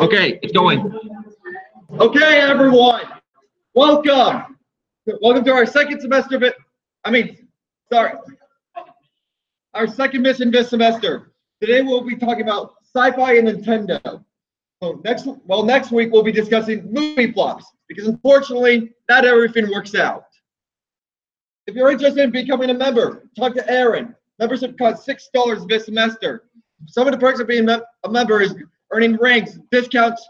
Okay, it's going. Okay, everyone, welcome. Welcome to our second semester of it. Sorry, our second mission this semester. Today we'll be talking about sci-fi and Nintendo. So next week we'll be discussing movie flops because unfortunately not everything works out. If you're interested in becoming a member, talk to Aaron. Membership costs $6 this semester. Some of the perks of being a member is earning ranks, discounts,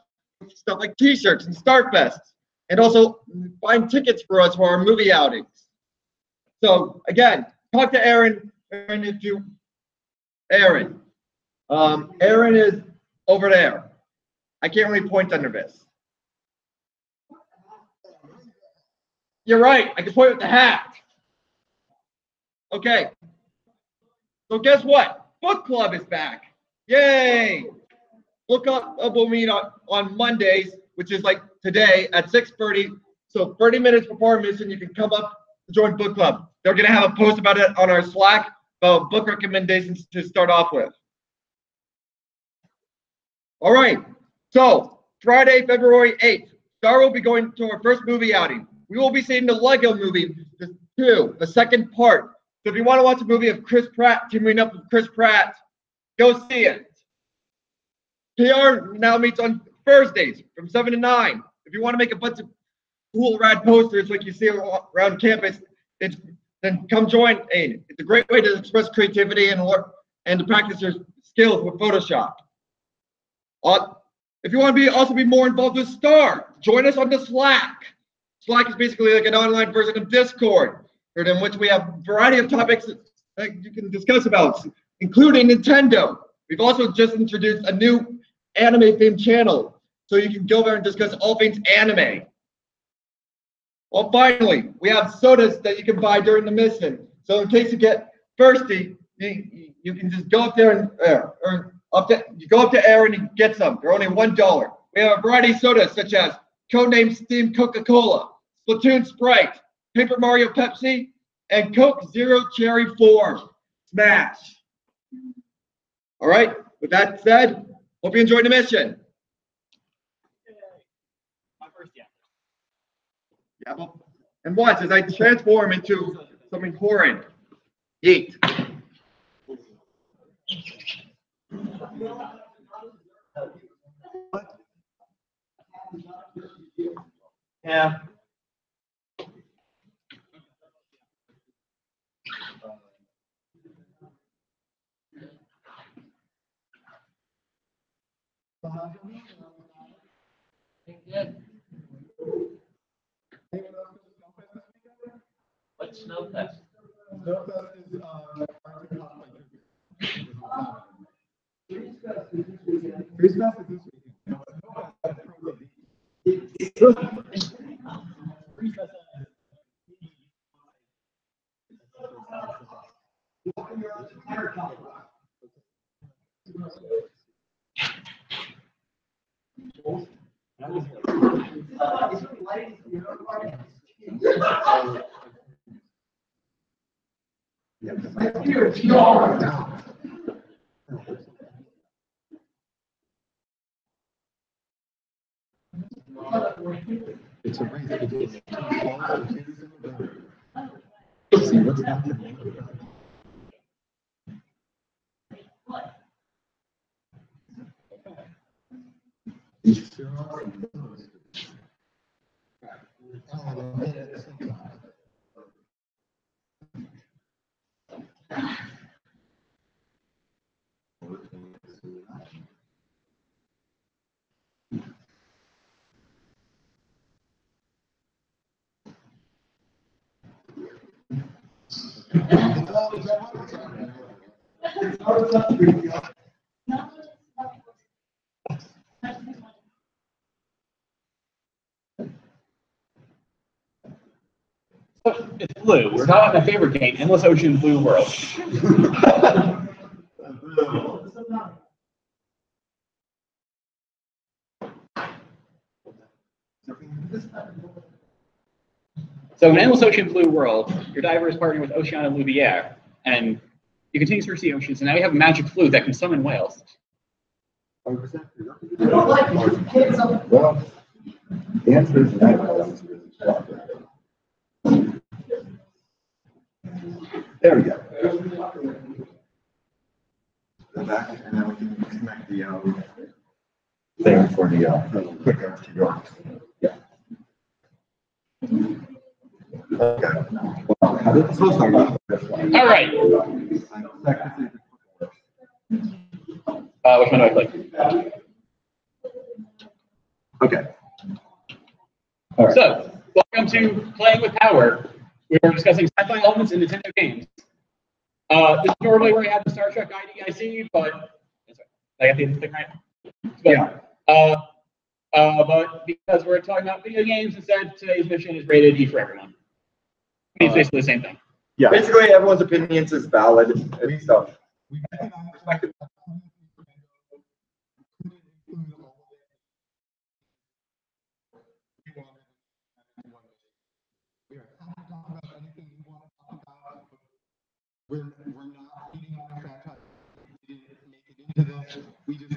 stuff like T-shirts and Starfests, and also buying tickets for us for our movie outings. So again, talk to Aaron. Aaron is over there. I can't really point under this. You're right. I can point with the hat. Okay. So guess what? Book club is back. Yay! Look up. We'll meet on Mondays, which is like today at 6:30. So 30 minutes before our mission, you can come up to join book club. They're gonna have a post about it on our Slack about book recommendations to start off with. All right. So Friday, February 8th, Star will be going to our first movie outing. We will be seeing the Lego Movie 2, the second part. So if you want to watch a movie of Chris Pratt teaming up with Chris Pratt, go see it. PR now meets on Thursdays from 7 to 9. If you want to make a bunch of cool rad posters like you see around campus, then come join AIM. It's a great way to express creativity and to practice your skills with Photoshop. If you want to also be more involved with Star, join us on the Slack. Slack is basically like an online version of Discord, in which we have a variety of topics that you can discuss about, including Nintendo. We've also just introduced a new anime-themed channel, so you can go there and discuss all things anime. Well, finally, we have sodas that you can buy during the mission. So in case you get thirsty, you can just go up there and you go up to Aaron and get some. They're only $1. We have a variety of sodas such as Codename Steam Coca-Cola, Splatoon Sprite, Paper Mario Pepsi, and Coke Zero Cherry 4. Smash! All right, with that said, hope you enjoyed the mission. My first Yeah, and watch as I transform into something horrid. Yeet. Yeah. What's Snowfest? Snowfest is Freeze Fest is this weekend. It's a race between the two falls of Tuesday and November. See what's happening. It's blue. We're not on my favorite game, Endless Ocean Blue World. So in Endless Ocean Blue World, your diver is partnered with Oceana Louviere, and you continue to search the oceans, and now you have a magic flute that can summon whales. Well, the answer is no. There we go. Go back, and then we can connect the thing for the quicker to yours. Yeah. Okay. Well, how did this start? All right. Which one do I click? Okay. All right. So, welcome to Playing with Power. We were discussing sci-fi elements in Nintendo games. This is normally where I have the Star Trek IDIC, but that's right. I got the thing right. Yeah. But because we're talking about video games instead, today's mission is rated E for everyone. It's basically the same thing. Yeah. Basically, everyone's opinions is valid and stuff. We're not beating on a franchise. We didn't make it into this. We just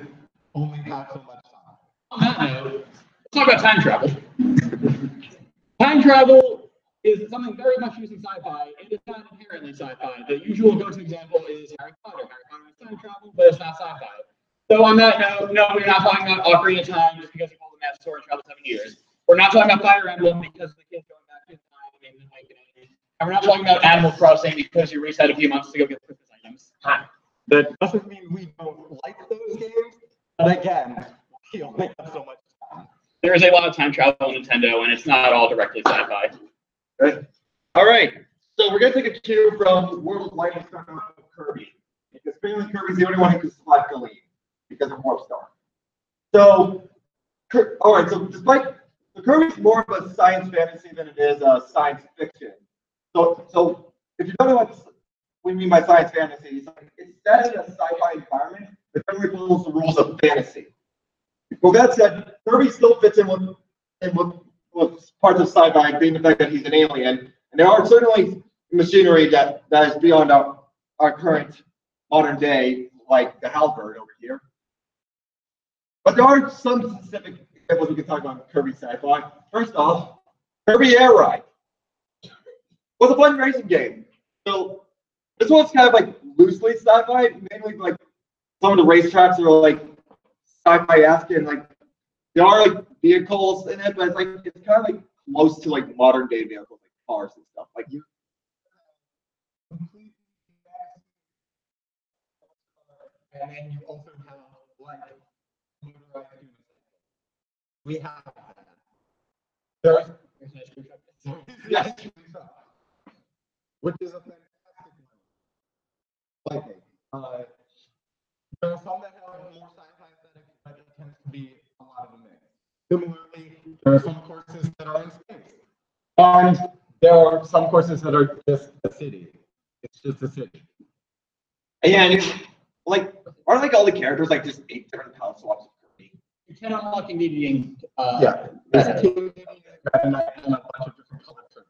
only have so much time. On that note, let's talk about time travel. Time travel is something very much used in sci-fi, and it's not inherently sci-fi. The usual go-to example is Harry Potter. Harry Potter is time travel, but it's not sci-fi. So on that note, no, we're not talking about Ocarina of Time just because you pulled the magic sword and traveled 7 years. We're not talking about Fire Emblem because the kids going back in time and we're not talking about Animal Crossing because you reset a few months to go get Christmas items. That doesn't mean we don't like those games, but again, we only have so much time. There is a lot of time travel in Nintendo, and it's not all directly sci-fi. Right. All right. So we're gonna take a cue from World of Light and start off with Kirby, because apparently Kirby's the only one who can select the lead because of Warp Star. So, all right. So Kirby's more of a science fantasy than it is science fiction. So if you don't know what we mean by science fantasy, it's set in a sci-fi environment that generally follows the rules of fantasy. Well, that said, Kirby still fits in with parts of sci-fi, being the fact that he's an alien, and there are certainly machinery that is beyond our current modern day, like the halberd over here. But there are some specific examples we can talk about Kirby sci-fi. First off, Kirby Air Ride was a fun racing game. So this one's kind of like loosely sci-fi, mainly like some of the racetracks are like sci-fi-esque and like there are like vehicles in it, but it's kind of like close to like modern day vehicles, like cars and stuff. Like you. And then you also have like motorized units. We have that. There's yes, which is a fantastic one. Like, there are some that have more sci-fi aesthetics, but it tends to be a lot of a mix. Similarly, there are some courses that are in space, and there are some courses that are just a city. It's just a city. Yeah, and like aren't like all the characters like just 8 different house swaps of Kirby? You can unlock immediately. Yeah, there's King and a bunch of different colored Kirby.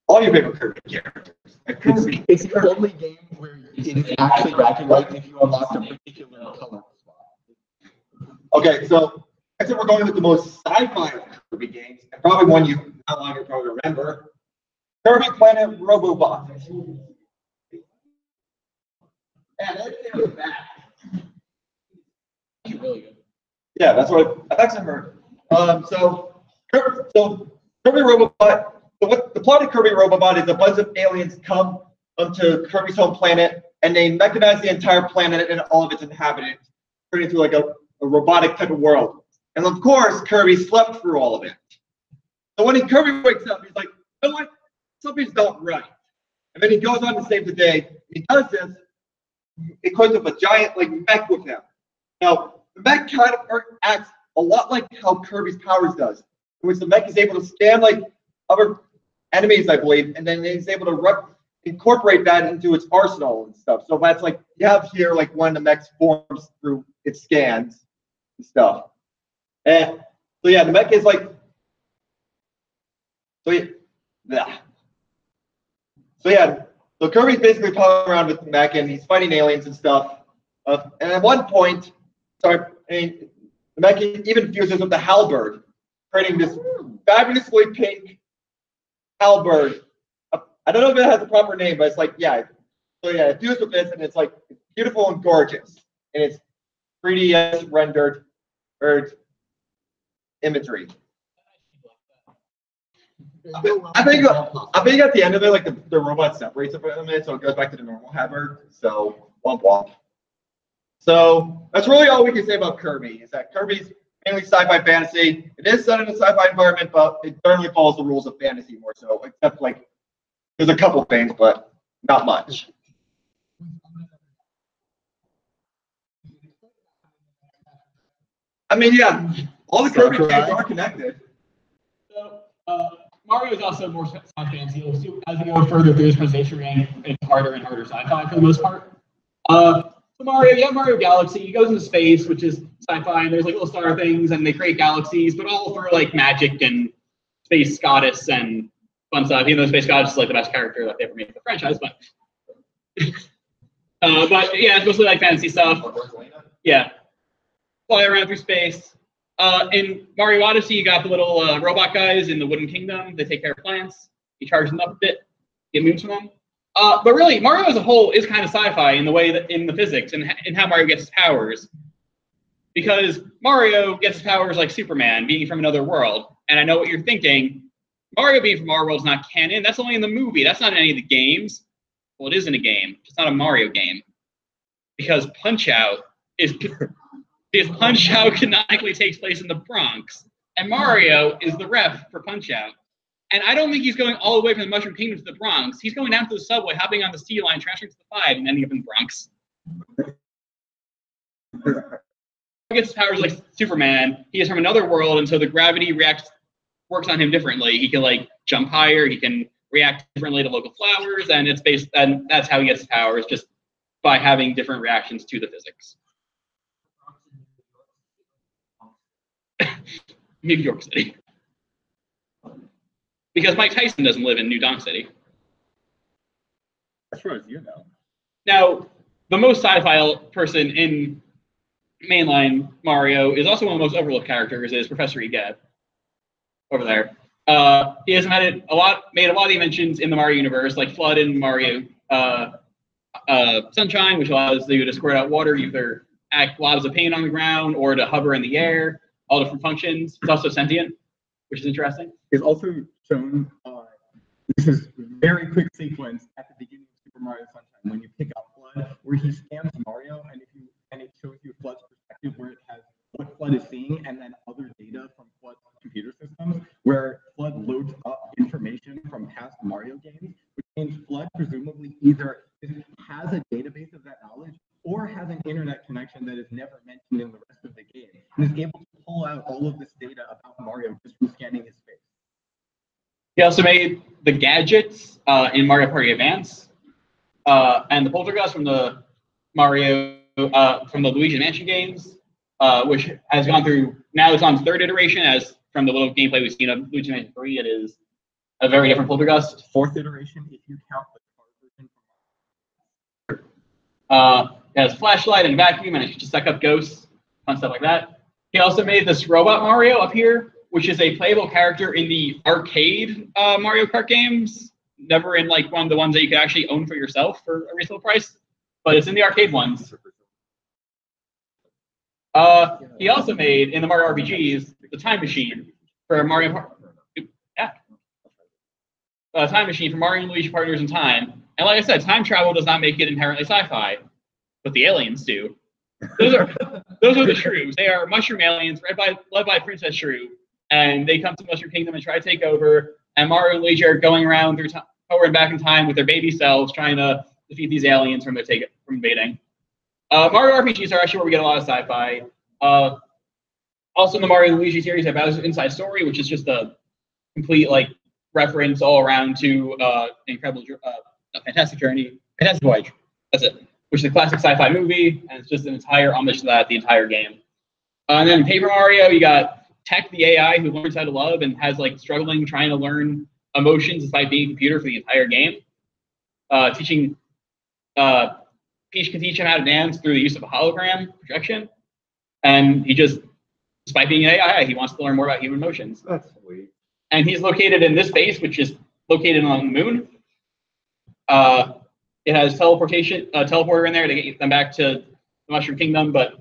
All your favorite Kirby characters. It's the only game where it is actually bragging right if you unlock a particular color swap. Okay, so I said we're going with the most sci-fi Kirby games, and probably one you not long ago probably remember. Kirby Planet Robobot. Yeah, that's back. Really good. Yeah, that's what I've actually heard. So Kirby Robobot. So what the plot of Kirby Robobot is a bunch of aliens come onto Kirby's home planet and they mechanize the entire planet and all of its inhabitants, turning into like a robotic type of world. And of course, Kirby slept through all of it. So when Kirby wakes up, he's like, you know what? Something's not right. And then he goes on to save the day. He does this. It comes with a giant like mech with him. Now, the mech kind of acts a lot like how Kirby's powers does, in which the mech is able to scan like other enemies, I believe, and then he's able to incorporate that into its arsenal and stuff. So that's like you have here like one of the mechs forms through its scans and stuff. And so yeah, the mech is like so Kirby's basically playing around with the mech and he's fighting aliens and stuff. And at one point, sorry, and the mech even fuses with the halberd, creating this fabulously pink halberd. I don't know if it has a proper name, but it's like, yeah. So yeah, it fused with this, and it's like beautiful and gorgeous. And it's 3D rendered imagery. I think at the end of it, like the robot separates it from it, so it goes back to the normal halberd. So womp womp. So that's really all we can say about Kirby. Is that Kirby's mainly sci-fi fantasy. It is set in a sci-fi environment, but it certainly follows the rules of fantasy more so. Except like there's a couple things, but not much. I mean, yeah, all the Kirby games are connected. So, Mario is also more sci-fi fantasy. As we go further through this presentation, it's harder and harder sci-fi for the most part. So Mario, you have Mario Galaxy. He goes into space, which is sci-fi, and there's like little star things, and they create galaxies, but all for like magic and space goddess and fun stuff. Even though Space Goddess is like the best character that they ever made in the franchise, but yeah, it's mostly like fantasy stuff. Yeah, fly around through space. In Mario Odyssey, you got the little robot guys in the Wooden Kingdom. They take care of plants. You charge them up a bit, get moves from them. But really, Mario as a whole is kind of sci-fi in the way that in the physics and how Mario gets his powers. Because Mario gets his powers like Superman, being from another world. And I know what you're thinking. Mario being from our world is not canon. That's only in the movie. That's not in any of the games. Well, it is in a game. It's not a Mario game. Because Punch-Out! Canonically takes place in the Bronx. And Mario is the ref for Punch-Out! And I don't think he's going all the way from the Mushroom Kingdom to the Bronx. He's going down to the subway, hopping on the C line, transferring to the 5, and ending up in the Bronx. He gets his powers like Superman. He is from another world, and so the gravity works on him differently. He can like jump higher. He can react differently to local flowers, and that's how he gets his powers, just by having different reactions to the physics. New York City. Because Mike Tyson doesn't live in New Donk City. As far as you know. Now, the most sci-fi person in mainline Mario is also one of the most overlooked characters, is Professor Egad. Over there. He has made a lot of the inventions in the Mario universe, like Flood in Mario Sunshine, which allows you to squirt out water, either act globs of paint on the ground or to hover in the air, all different functions. It's also sentient, which is interesting. It's also shown, this is very quick sequence at the beginning of Super Mario Sunshine when you pick up Flood, where he scans Mario and it shows you Flood's perspective, where it has what Flood is seeing and then other data from Flood's computer systems, where Flood loads up information from past Mario games, which means Flood presumably either has a database of that knowledge or has an internet connection that is never mentioned in the rest of the game, and is able to pull out all of this data about Mario just from scanning his face. He also made the gadgets in Mario Party Advance, and the poltergeist from the Luigi Mansion games, which has gone through, now it's on its 3rd iteration, as from the little gameplay we've seen of Luigi Mansion 3, it is a very different poltergeist. 4th iteration, if you count the card version. It has flashlight and vacuum, and it can just suck up ghosts, fun stuff like that. He also made this robot Mario up here, which is a playable character in the arcade Mario Kart games, never in like one of the ones that you could actually own for yourself for a reasonable price, but it's in the arcade ones. He also made, in the Mario RPGs, the Time Machine for Mario Time Machine for Mario and Luigi Partners in Time. And like I said, time travel does not make it inherently sci-fi, but the aliens do. Those are the Shrews. They are mushroom aliens led by Princess Shrew, and they come to Mushroom Kingdom and try to take over. And Mario and Luigi are going around through forward and back in time with their baby selves, trying to defeat these aliens from invading. Mario RPGs are actually where we get a lot of sci-fi. Also in the Mario and Luigi series, have Bowser's Inside Story, which is just a complete like reference all around to Fantastic Voyage. That's it. Which is a classic sci-fi movie, and it's just an entire homage to that the entire game. And then in Paper Mario, you got Tech, the AI, who learns how to love and has like struggling trying to learn emotions despite being a computer for the entire game, teaching Peach can teach him how to dance through the use of a hologram projection, and he just, despite being an AI, he wants to learn more about human emotions. That's sweet. And he's located in this base, which is located on the moon. It has teleporter in there to get them back to the Mushroom Kingdom, but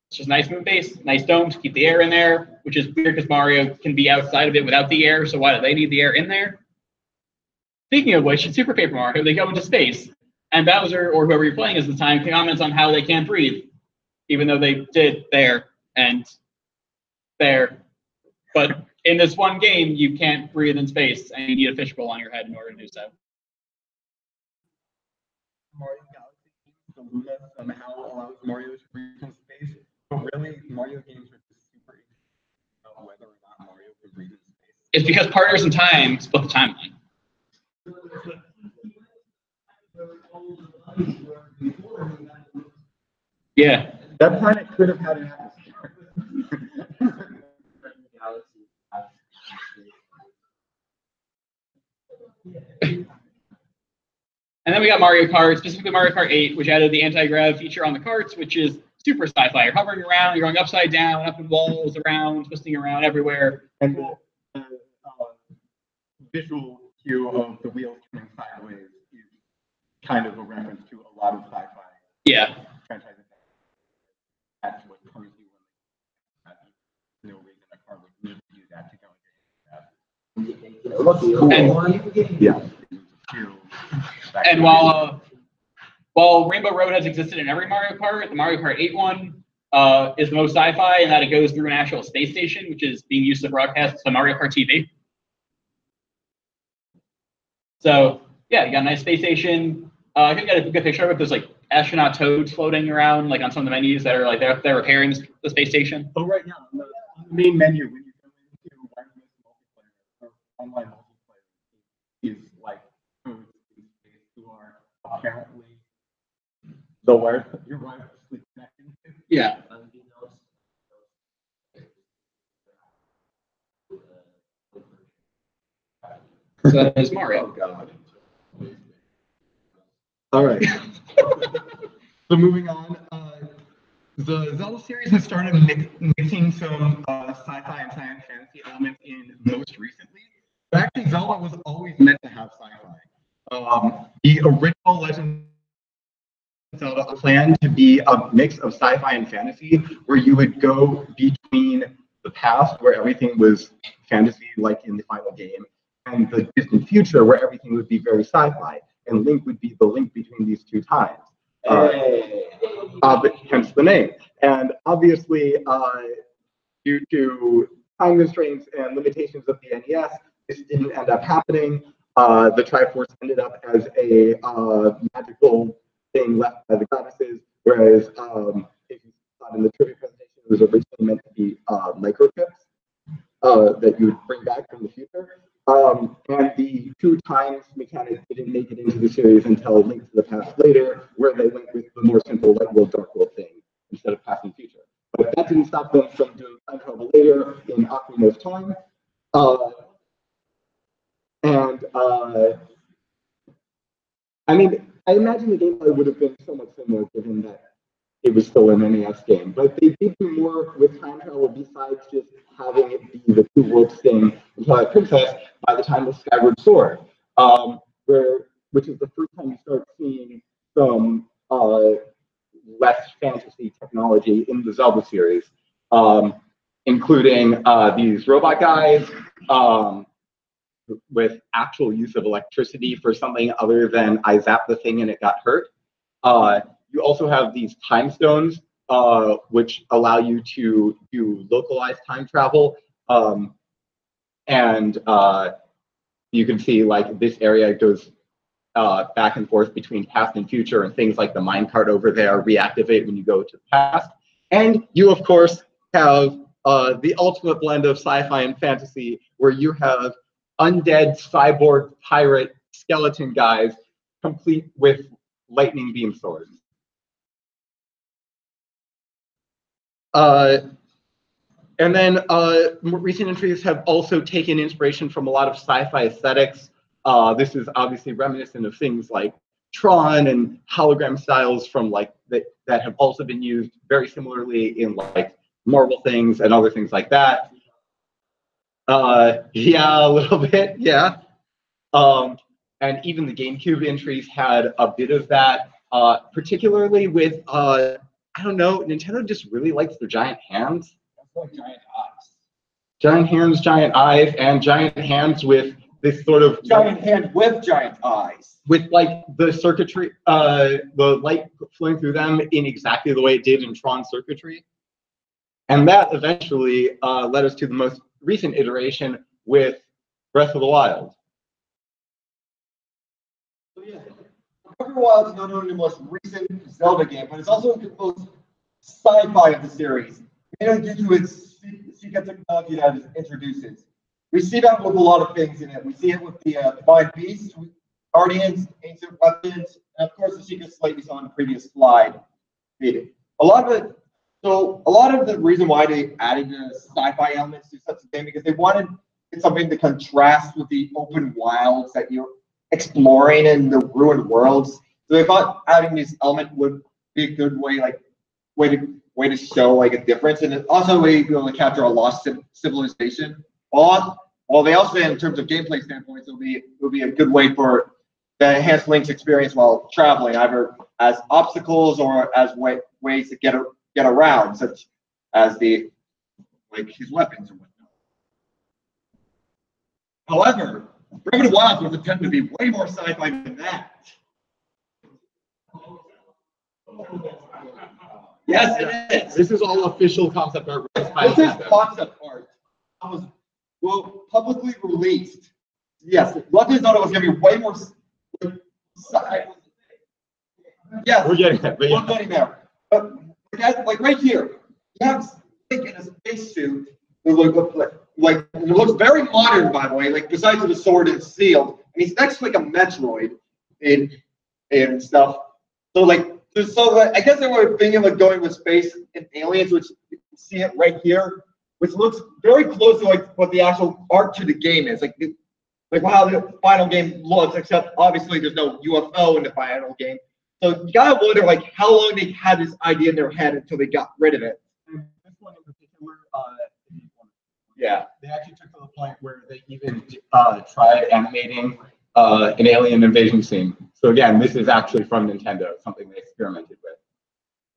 it's just a nice moon base, nice dome to keep the air in there, which is weird because Mario can be outside of it without the air, so why do they need the air in there? Speaking of which, in Super Paper Mario, they go into space, and Bowser, or whoever you're playing at the time, comments on how they can't breathe, even though they did there and there. But in this one game, you can't breathe in space, and you need a fishbowl on your head in order to do so. Mario Galaxy, the Luna somehow allows Mario to breathe in space, but really, Mario games are just super interesting about whether or not Mario can breathe in space. It's because Partners in Time split the timeline. Yeah. That planet could have had an atmosphere. And then we got Mario Kart, specifically Mario Kart 8, which added the anti-grav feature on the karts, which is super sci-fi. You're hovering around, you're going upside down, up in walls, around, twisting around everywhere. And the visual cue of the wheels turning sideways is kind of a reference to a lot of sci-fi. Yeah. Franchises. That's what cars do when no reason a car would need to do that to go. Yeah. And while Rainbow Road has existed in every Mario Kart, the Mario Kart 8 one is the most sci-fi in that it goes through an actual space station, which is being used to broadcast to Mario Kart TV. So yeah, you got a nice space station. I think I got a good picture of it. There's like astronaut toads floating around, like on some of the menus that are like they're repairing the space station. Oh, right now on the main menu when you go into wireless multiplayer or online multiplayer is like toads in space who are apparently the you're wirelessly connecting to. Yeah. So that is Mario. Oh, God. All right. So moving on, the Zelda series has started mixing some sci-fi and science fantasy elements in most recently. But actually, Zelda was always meant to have sci-fi. The original Legend of Zelda planned to be a mix of sci-fi and fantasy, where you would go between the past, where everything was fantasy, like in the final game, and the distant future, where everything would be very sci-fi, and Link would be the link between these two times. Hence the name. And obviously, due to time constraints and limitations of the NES, this didn't end up happening. The Triforce ended up as a magical thing left by the goddesses, whereas if you saw it in the trivia presentation, it was originally meant to be microchips that you would bring back from the future. And the two times mechanic didn't make it into the series until Link to the Past later, where they went with the more simple light world, dark world thing instead of past and future. But that didn't stop them from doing time travel later in Ocarina of Time. I mean, I imagine the gameplay would have been somewhat similar given that it was still an NES game, but they did do more with time travel besides just having it be the two worlds thing in Twilight Princess by the time of Skyward Sword, which is the first time you start seeing some less fantasy technology in the Zelda series, including these robot guys with actual use of electricity for something other than I zapped the thing and it got hurt. You also have these time stones, which allow you to do localized time travel. And you can see like this area goes back and forth between past and future, and things like the minecart over there reactivate when you go to the past. And you, of course, have the ultimate blend of sci-fi and fantasy, where you have undead cyborg pirate skeleton guys complete with lightning beam swords. And then more recent entries have also taken inspiration from a lot of sci-fi aesthetics. This is obviously reminiscent of things like Tron and hologram styles from like that have also been used very similarly in like Marvel things and other things like that. Yeah, a little bit, yeah. And even the GameCube entries had a bit of that, particularly with, I don't know, Nintendo just really likes their giant hands. That's like giant eyes. Giant hands, giant eyes, and giant hands with this sort of Giant hand with giant eyes. with like the circuitry, the light flowing through them in exactly the way it did in Tron circuitry. And that eventually led us to the most recent iteration with Breath of the Wild. So yeah, Breath of the Wild is not only the most recent Zelda game, but it's also the most sci-fi of the series, mainly due to its secret technology that it introduces. We see that with a lot of things in it. We see it with the Divine Beasts, Guardians, Ancient Weapons, and of course the secret slate we saw in the previous slide. A lot of the reason why they added the sci-fi elements to such a game because they wanted something to contrast with the open wilds that you're exploring in the ruined worlds. So they thought adding this element would be a good way to show like a difference, and it also a way to be able to capture a lost civilization. Well, they also said in terms of gameplay standpoints, it would be a good way for the enhance Link's experience while traveling, either as obstacles or as ways to get around, such as his weapons or whatnot. However, Breath of the Wild was attempted to be way more sci-fi than that. Yes, it is. This is all official concept art. This is concept art. Publicly released. Yes, luckily thought it was going to be way more. Yes, we're getting there. We're getting there. But like right here, you have Link in a spacesuit. It looks very modern, by the way. Like besides the sword and shield, and he's next to like a Metroid and stuff. So I guess they were thinking like going with space and aliens, which you can see it right here, which looks very close to like what the actual art to the game is, like how the final game looks. Except obviously there's no UFO in the final game, so you gotta wonder like how long they had this idea in their head until they got rid of it. And this one in particular, yeah, they actually took to the point where they even tried animating an alien invasion scene. So again, this is actually from Nintendo, something they experimented with.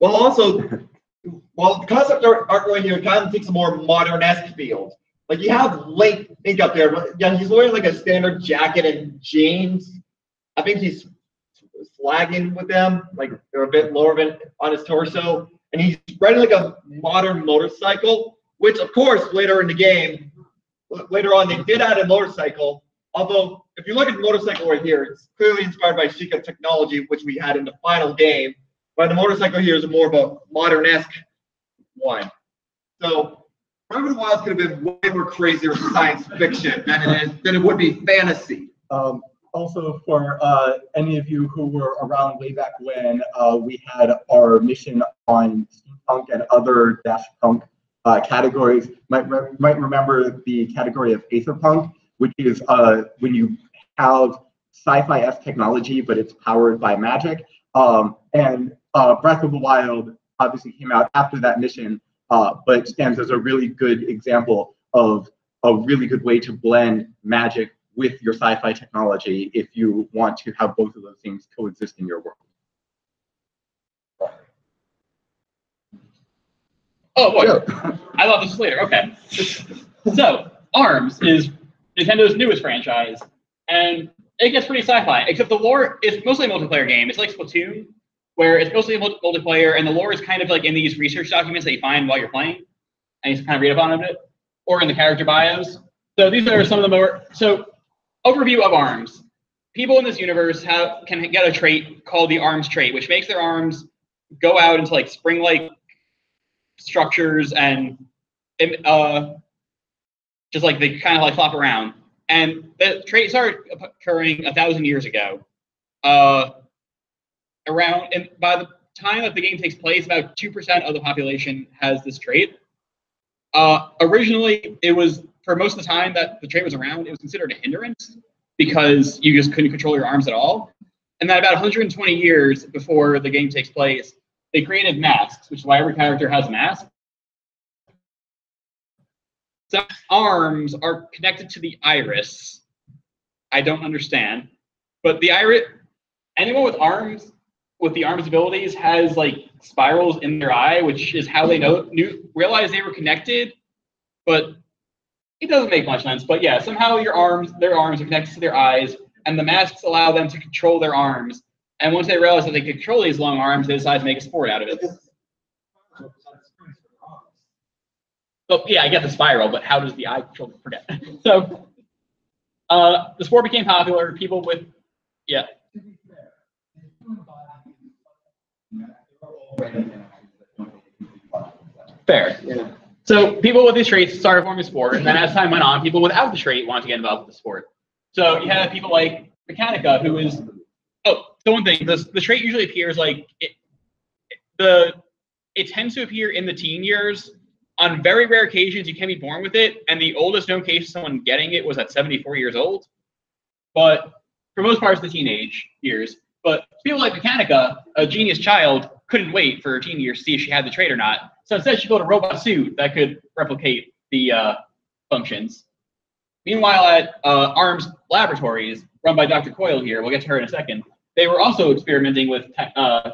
Well, also, the concept art right here kind of takes a more modern-esque field. Like you have Link up there, but yeah, he's wearing like a standard jacket and jeans. I think he's flagging with them, like they're a bit lower on his torso, and he's riding like a modern motorcycle. Which, of course, later on they did add a motorcycle. Although, if you look at the motorcycle right here, it's clearly inspired by Sheikah technology, which we had in the final game. But the motorcycle here is more of a modern-esque one. So, Breath of the Wild could have been way more crazier science fiction than it would be fantasy. Also, for any of you who were around way back when we had our mission on steampunk and other dash punk categories, might remember the category of aetherpunk, which is when you have sci-fi-esque technology, but it's powered by magic. And Breath of the Wild obviously came out after that mission, but stands as a really good example of a really good way to blend magic with your sci-fi technology if you want to have both of those things coexist in your world. Oh, boy. I thought this was later. Okay. So, ARMS is Nintendo's newest franchise, and it gets pretty sci-fi, except the lore is mostly a multiplayer game. It's like Splatoon, where it's mostly multiplayer, and the lore is kind of like in these research documents that you find while you're playing, and you kind of read up on it a bit, or in the character bios. So these are some of the more... So, overview of ARMS. People in this universe can get a trait called the ARMS trait, which makes their arms go out into like spring-like structures and just like they kind of like flop around. And the trait started occurring 1,000 years ago. And by the time that the game takes place, about 2% of the population has this trait. Originally, it was, for most of the time that the trait was around, it was considered a hindrance because you just couldn't control your arms at all. And then about 120 years before the game takes place, they created masks, which is why every character has a mask. Some arms are connected to the iris. I don't understand. But the iris, anyone with arms, with the arms abilities, has like spirals in their eye, which is how they realized they were connected. But it doesn't make much sense. But yeah, somehow their arms are connected to their eyes, and the masks allow them to control their arms. And once they realize that they can control these long arms, they decide to make a sport out of it. Well, yeah, I get the spiral, but how does the eye control? Forget. So the sport became popular. People with, yeah. Fair. Yeah. So people with these traits started forming sport, and then as time went on, people without the trait wanted to get involved with the sport. So you had people like Mechanica, who is, oh, so one thing, the trait usually appears like, it tends to appear in the teen years. On very rare occasions, you can be born with it, and the oldest known case of someone getting it was at 74 years old. But for most parts, the teenage years. But people like Mechanica, a genius child, couldn't wait for her teen years to see if she had the trait or not. So instead, she built a robot suit that could replicate the functions. Meanwhile, at ARMS Laboratories, run by Dr. Coyle here, we'll get to her in a second, they were also experimenting with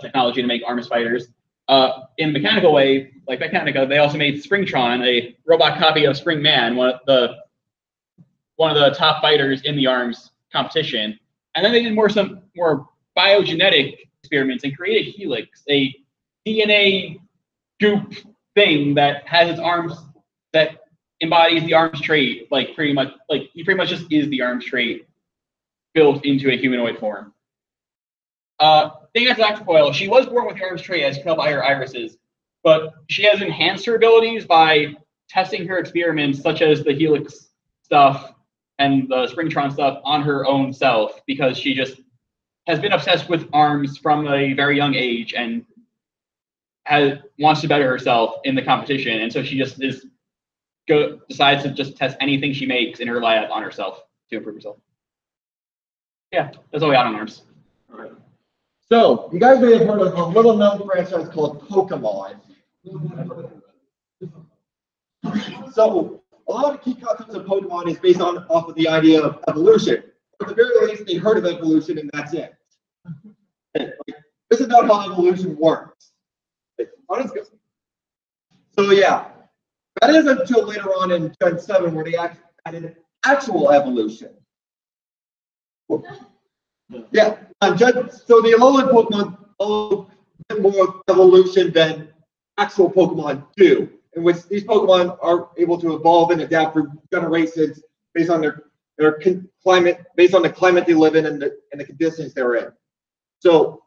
technology to make ARMS fighters. In a mechanical way, like Mechanica, they also made Springtron, a robot copy of Springman, one of the top fighters in the ARMS competition. And then they did some more biogenetic experiments and created Helix, a DNA goop thing that has its arms, that embodies the ARMS trait, like pretty much just is the ARMS trait built into a humanoid form. Thing as Dr. Coyle, she was born with the ARMS trait, as you can tell by her irises, but she has enhanced her abilities by testing her experiments, such as the Helix stuff and the Springtron stuff, on her own self, because she just has been obsessed with ARMS from a very young age and wants to better herself in the competition, and so she just decides to just test anything she makes in her lab on herself to improve herself. Yeah, that's all we got on ARMS. All right. So, you guys may have heard of a little-known franchise called Pokemon. So, a lot of key concepts of Pokemon is based off of the idea of evolution. At the very least, they heard of evolution, and that's it. This is not how evolution works. So, yeah, that is until later on in Gen 7 where they added actual evolution. Yeah, so the Alolan Pokemon a bit more evolution than actual Pokemon do, in which these Pokemon are able to evolve and adapt for generations based on their climate, based on the climate they live in and the conditions they're in. So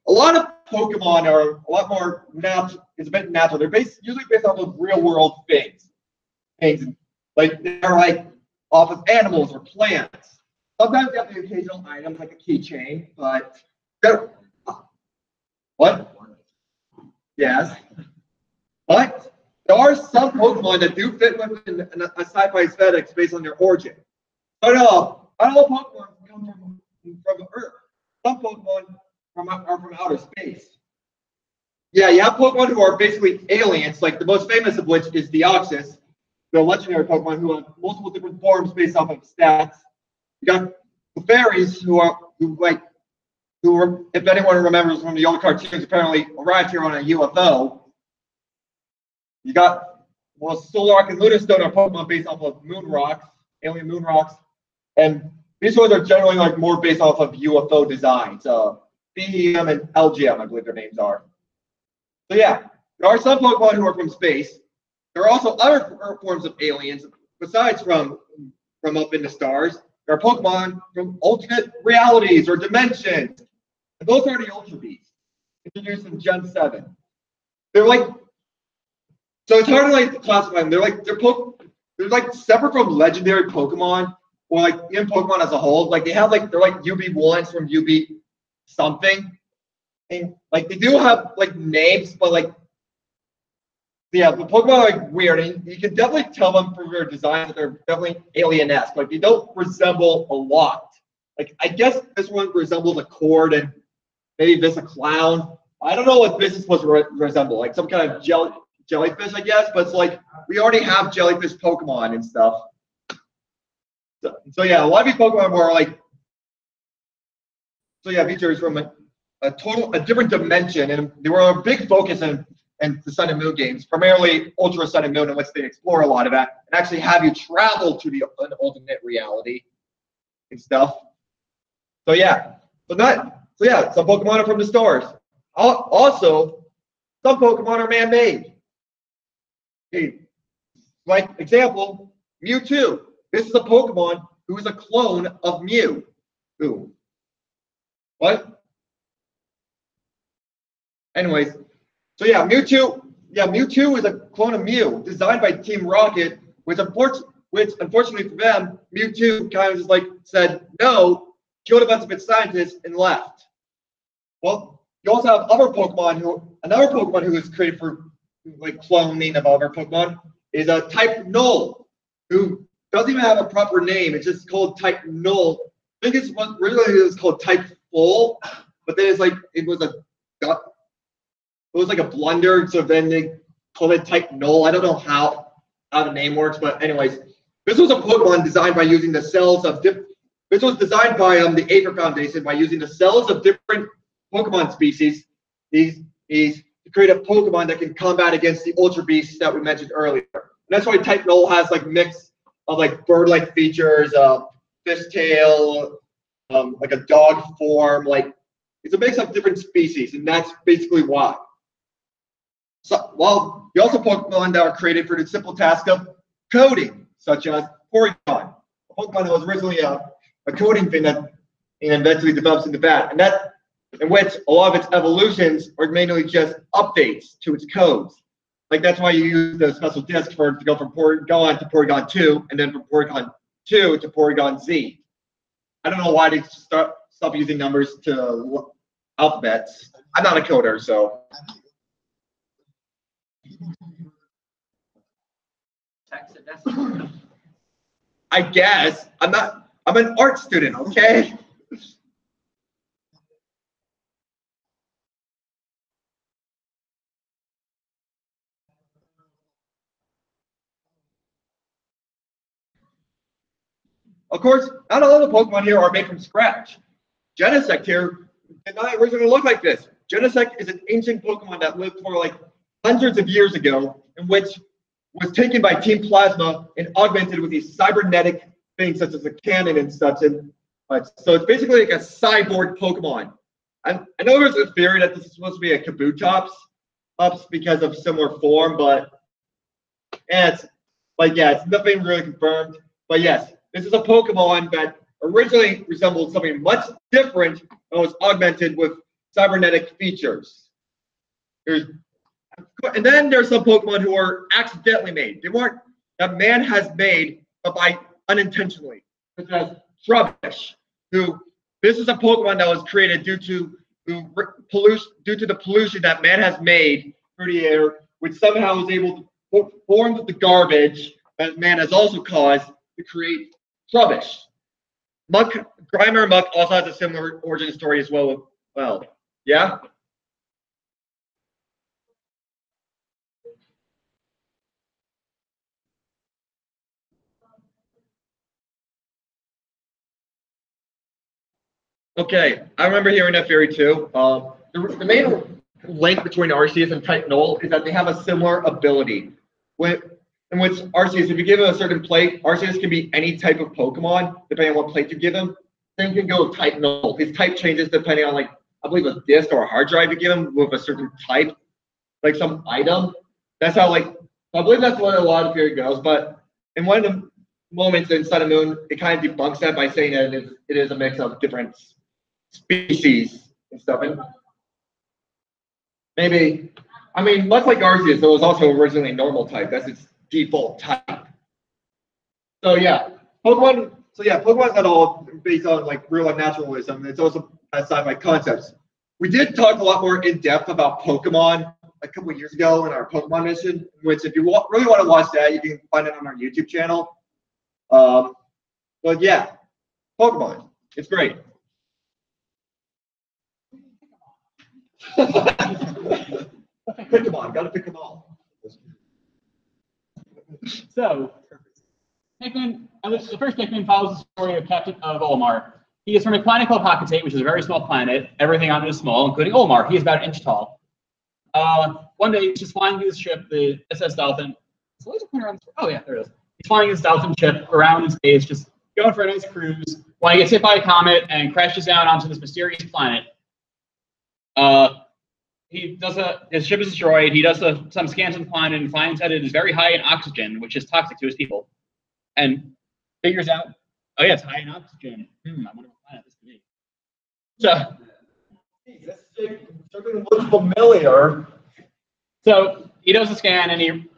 a lot of Pokemon are a lot more natural. It's a bit natural. They're usually based off of real world things like they're like off of animals or plants. Sometimes you have the occasional items like a keychain, but what? Yes. But there are some Pokemon that do fit within a sci-fi aesthetics based on their origin. But not all Pokemon come from Earth. Some Pokemon are from outer space. Yeah, you have Pokemon who are basically aliens, like the most famous of which is Deoxys, the legendary Pokemon who have multiple different forms based off of stats. You got the fairies who are, if anyone remembers from the old cartoons, apparently arrived here on a UFO. You got, well, Solark and Lunastone are Pokemon based off of moon rocks, alien moon rocks, and these ones are generally like more based off of UFO designs. BEM and LGM, I believe their names are. So yeah, there are some Pokemon who are from space. There are also other forms of aliens besides from up in the stars. There are Pokemon from alternate realities or dimensions. And those are the Ultra Beasts, introduced in Gen 7. They're like, so it's hard to like classify them. They're like separate from legendary Pokemon or like even Pokemon as a whole. Like they have like, they're like UB1s from UB something. And like they do have like names, but like, yeah, the Pokemon are like weird, and you can definitely tell them from their design that they're definitely alien-esque. Like they don't resemble a lot like I guess this one resembles a cord and maybe this a clown. I don't know what this is supposed to resemble, like some kind of jellyfish, I guess. But it's like we already have jellyfish Pokemon and stuff. So yeah, a lot of these Pokemon were like, so yeah, features from a different dimension, and they were a big focus in the Sun and Moon games, primarily Ultra Sun and Moon, in which they explore a lot of that and actually have you travel to an alternate reality and stuff. So yeah, some Pokemon are from the stars. Also, some Pokemon are man-made. Okay. Like example, Mewtwo. This is a Pokemon who is a clone of Mew. Ooh. What? Anyways, so yeah, Mewtwo. Yeah, Mewtwo is a clone of Mew, designed by Team Rocket, which unfortunately for them, Mewtwo kind of just like said no, killed a bunch of its scientists, and left. Well, you also have another Pokemon who is created for like cloning of other Pokemon is a type Null, who doesn't even have a proper name. It's just called type Null. I think originally it was called type Full, but then it was like a blunder, so then they called it type Null. I don't know how the name works, but anyways, this was a Pokemon designed by using the cells of this was designed by the Aether Foundation by using the cells of different Pokemon species. These to create a Pokemon that can combat against the Ultra Beasts that we mentioned earlier. And that's why type Null has like mix of like bird-like features, fish tail, like a dog form. Like it's a mix of different species, and that's basically why. So, well, you also Pokemon that are created for the simple task of coding, such as Porygon, a Pokemon that was originally a coding thing that eventually develops into that, and that in which a lot of its evolutions are mainly just updates to its codes. Like that's why you use the special disc to go from Porygon to Porygon 2, and then from Porygon 2 to Porygon Z. I don't know why they stop using numbers to alphabets. I'm not a coder, so. I guess I'm an art student, okay? Of course, not all the Pokemon here are made from scratch. Genesect here did not originally look like this. Genesect is an ancient Pokemon that lived for like hundreds of years ago, in which was taken by Team Plasma and augmented with these cybernetic things such as a cannon and such. And so it's basically like a cyborg Pokemon. I know there's a theory that this is supposed to be a Kabutops because of similar form, but it's like, yeah, it's nothing really confirmed. But yes, this is a Pokemon that originally resembled something much different and was augmented with cybernetic features. And then there's some Pokemon who are accidentally made. They weren't that man has made, but by unintentionally, such as Trubbish, who this is a Pokemon that was created due to the pollution that man has made through the air, which somehow was able to form with the garbage that man has also caused to create Trubbish. Grimer Muck also has a similar origin story as well. Well, yeah. Okay, I remember hearing that theory too. The main link between Arceus and Type Null is that they have a similar ability. In which Arceus, if you give him a certain plate, Arceus can be any type of Pokemon, depending on what plate you give him. Same can go with Type Null. His type changes depending on, like, I believe a disc or a hard drive you give him with a certain type, like some item. That's how, like, I believe that's what a lot of theory goes. But in one of the moments in Sun and Moon, it kind of debunks that by saying that it is a mix of different species and stuff. And maybe, I mean, much like Arceus, it was also originally normal type. That's its default type. So yeah, Pokemon's not all based on like real life naturalism. It's also sci-fi concepts. We did talk a lot more in depth about Pokemon a couple of years ago in our Pokemon mission, which if you really want to watch that, you can find it on our YouTube channel. But yeah, Pokemon. It's great. Pick them all. Got to pick them all. So, Pikmin, the first Pikmin follows the story of Captain of Olimar. He is from a planet called Hakatate, which is a very small planet. Everything on it is small, including Olimar. He is about an inch tall. One day, he's just flying his ship, the SS Dolphin. Oh, yeah, there it is. He's flying his Dolphin ship around in space, just going for a nice cruise, when he gets hit by a comet and crashes down onto this mysterious planet. His ship is destroyed. He does some scans of the planet and finds that it is very high in oxygen, which is toxic to his people. And figures out, oh yeah, it's high in oxygen. I wonder what planet this could be. So, This something looks familiar. So he does a scan and he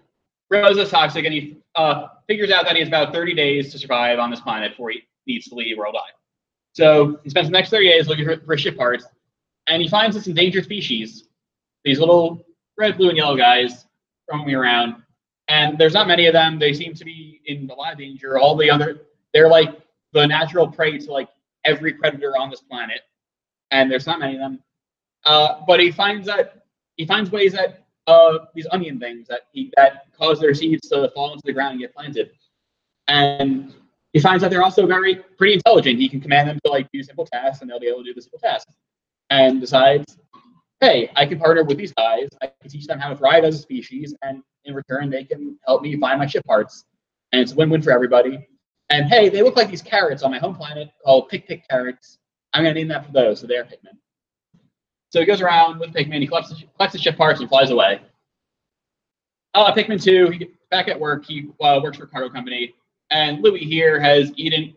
realizes it's toxic, and he figures out that he has about 30 days to survive on this planet before he needs to leave or he'll die. So he spends the next 30 days looking for ship parts, and he finds this endangered species, these little red, blue, and yellow guys roaming around. And there's not many of them. They seem to be in a lot of danger. They're like the natural prey to like every predator on this planet, and there's not many of them. But he finds ways that these onion things that cause their seeds to fall into the ground and get planted. And he finds that they're also pretty intelligent. He can command them to like do simple tasks, and they'll be able to do the simple tasks. And decides, hey, I can partner with these guys. I can teach them how to thrive as a species, and in return, they can help me find my ship parts. And it's a win-win for everybody. And hey, they look like these carrots on my home planet called Pick carrots. I'm gonna name that for those, so they're Pikmin. So he goes around with Pikmin, he collects the ship parts and flies away. Pikmin 2, he gets back at work, he works for a cargo company, and Louis here has eaten,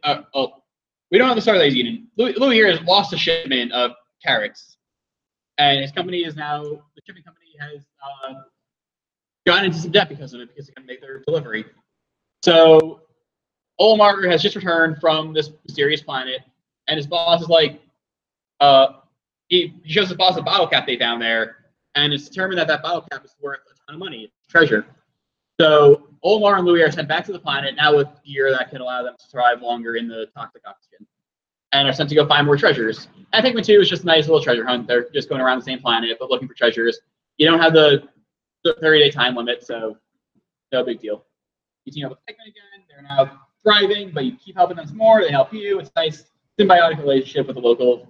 we don't know the story that he's eaten. Louis here has lost a shipment of carrots, and his company is now, the shipping company has gone into some debt because of it, because they can't make their delivery. So Olimar has just returned from this mysterious planet, and his boss is like, he shows his boss a bottle cap they found there, and it's determined that that bottle cap is worth a ton of money. It's treasure. So Olimar and Louis are sent back to the planet, now with gear that can allow them to survive longer in the toxic oxygen, and are sent to go find more treasures. And Pikmin 2 is just a nice little treasure hunt. They're just going around the same planet, but looking for treasures. You don't have the 30-day time limit, so no big deal. You team up with Pikmin again. They're now thriving, but you keep helping them some more. They help you. It's a nice symbiotic relationship with the local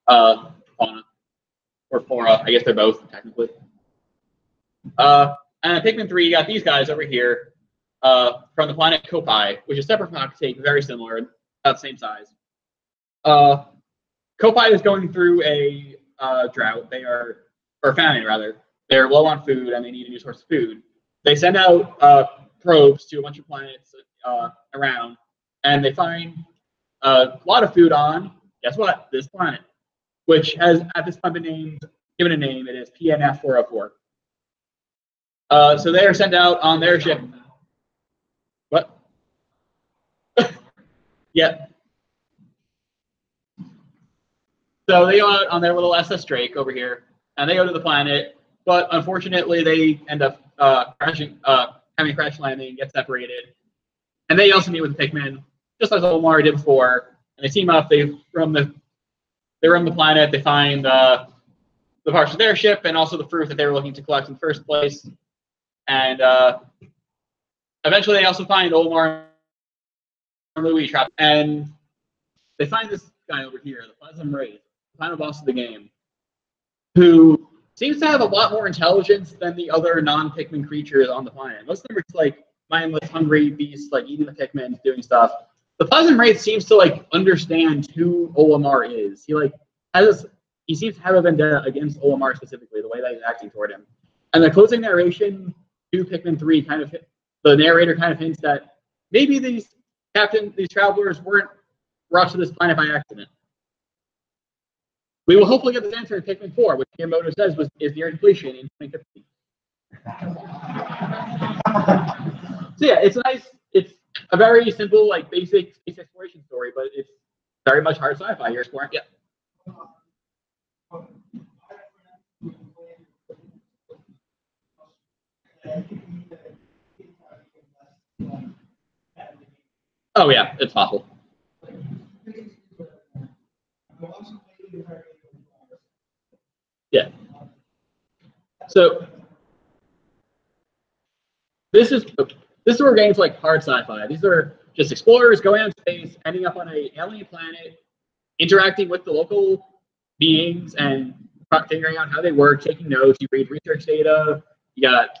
fauna or flora. I guess they're both technically. And Pikmin 3, you got these guys over here from the planet Kopai, which is separate from Hakatate, very similar, about the same size. Kopai is going through a drought. Or famine rather. They're low on food and they need a new source of food. They send out probes to a bunch of planets around, and they find a lot of food on, guess what, this planet, which has at this time been given a name. It is PNF 404. So they are sent out on their ship. What? Yeah. So they go out on their little SS Drake over here, and they go to the planet, but unfortunately they end up having a crash landing, get separated, and they also meet with the Pikmin, just as Olimar did before, and they team up. They roam the planet. They find the parts of their ship and also the fruit that they were looking to collect in the first place, and eventually they also find Olimar and Louis trapped, and they find this guy over here, the Plasm Wraith, the final boss of the game, who seems to have a lot more intelligence than the other non-Pikmin creatures on the planet. Most of them are just like mindless, hungry beasts, like eating the Pikmin, doing stuff. The Plasm Wraith seems to like understand who Olimar is. He seems to have a vendetta against Olimar specifically, the way that he's acting toward him. And the closing narration to Pikmin 3 the narrator kind of hints that maybe these travelers weren't brought to this planet by accident. We will hopefully get this answer in Pikmin 4, which Miyamoto says is near completion in 2015. So yeah, it's a very simple, like basic space exploration story, but it's very much hard sci-fi you're exploring. Yeah. Oh yeah, it's possible. So this is where we're getting to like hard sci-fi. These are just explorers going out in space, ending up on an alien planet, interacting with the local beings and figuring out how they work, taking notes. You read research data. You got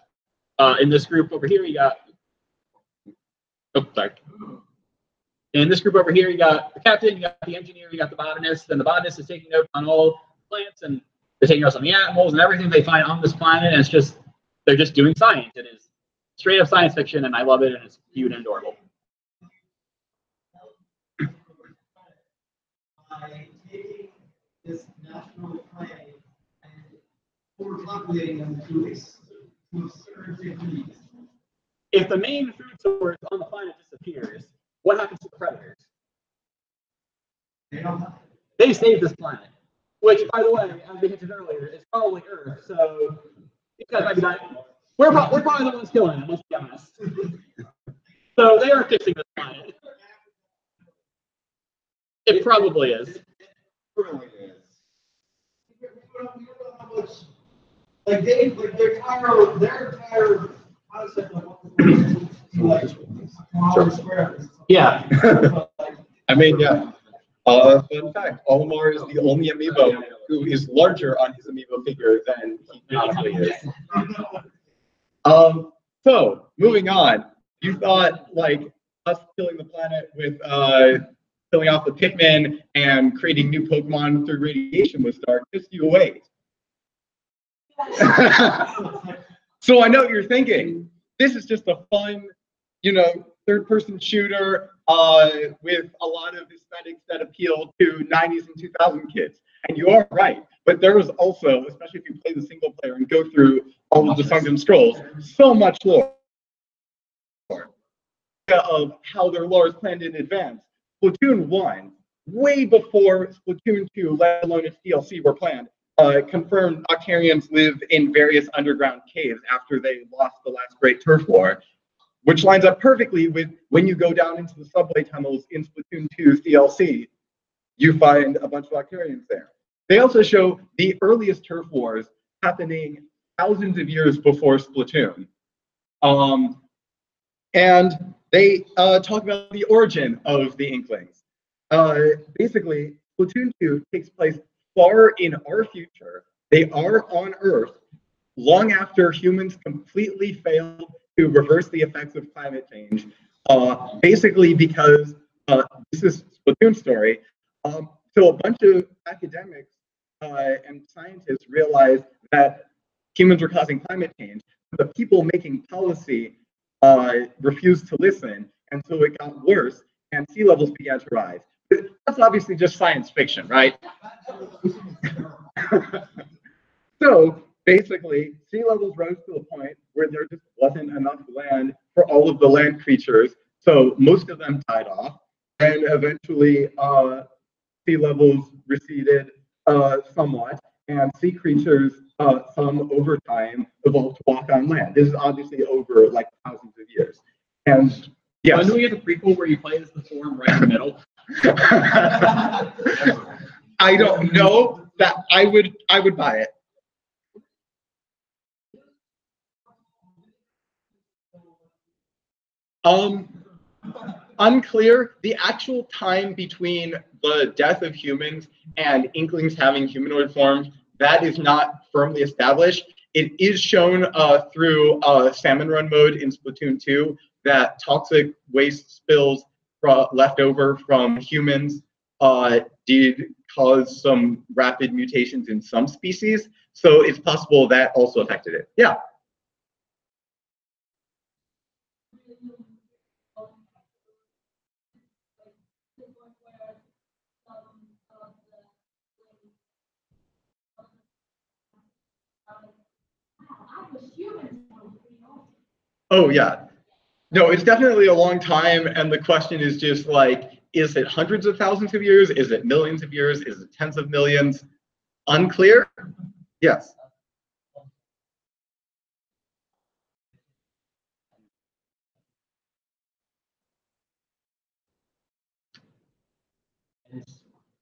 in this group over here, you got in this group over here, you got the captain, you got the engineer, you got the botanist, and the botanist is taking notes on all plants, and they're taking notes on the animals and everything they find on this planet. And it's just they're just doing science. It is straight up science fiction, and I love it, and it's cute and adorable. By taking this national flag and overpopulating them to a certain degree. If the main food source on the planet disappears, what happens to the predators? They save this planet, which, by the way, as we hinted earlier, is probably Earth. So these guys might be dying. We're probably the ones killing them, let's be honest. So they are fixing this planet. It probably is. Like their entire concept of square. Yeah. I mean, yeah. Fun fact, Olimar is the only amiibo who is larger on his amiibo figure than he canonically is. So, moving on. You thought, like, us killing the planet with killing off the Pikmin and creating new Pokemon through radiation was dark. Just you wait. So I know what you're thinking. This is just a fun, third-person shooter with a lot of aesthetics that appeal to 90s and 2000 kids. And you are right. But there was also, especially if you play the single player and go through all of the Sunken Scrolls, so much lore of how their lore is planned in advance. Splatoon 1, way before Splatoon 2, let alone its DLC, were planned, confirmed Octarians live in various underground caves after they lost the last great turf war, which lines up perfectly with when you go down into the subway tunnels in Splatoon 2's DLC, you find a bunch of Octarians there. They also show the earliest turf wars happening thousands of years before Splatoon. And they talk about the origin of the Inklings. Basically, Splatoon 2 takes place far in our future. They are on Earth long after humans completely failed to reverse the effects of climate change, basically because this is Splatoon story. So a bunch of academics and scientists realized that humans were causing climate change. The people making policy refused to listen, and so it got worse, and sea levels began to rise. But that's obviously just science fiction, right? So basically, sea levels rose to a point where there just wasn't enough land for all of the land creatures, so most of them died off, and eventually sea levels receded somewhat, and sea creatures, some over time, evolved to walk on land. This is obviously over like thousands of years. And yes. When do we get the prequel where you play as the form right in the middle? I don't know. That I would buy it. Unclear. The actual time between the death of humans and Inklings having humanoid forms, that is not firmly established. It is shown through Salmon Run mode in Splatoon 2 that toxic waste spills left over from humans did cause some rapid mutations in some species. So it's possible that also affected it. Yeah. Oh, yeah. No, it's definitely a long time. And the question is just like, is it hundreds of thousands of years? Is it millions of years? Is it tens of millions? Unclear? Yes.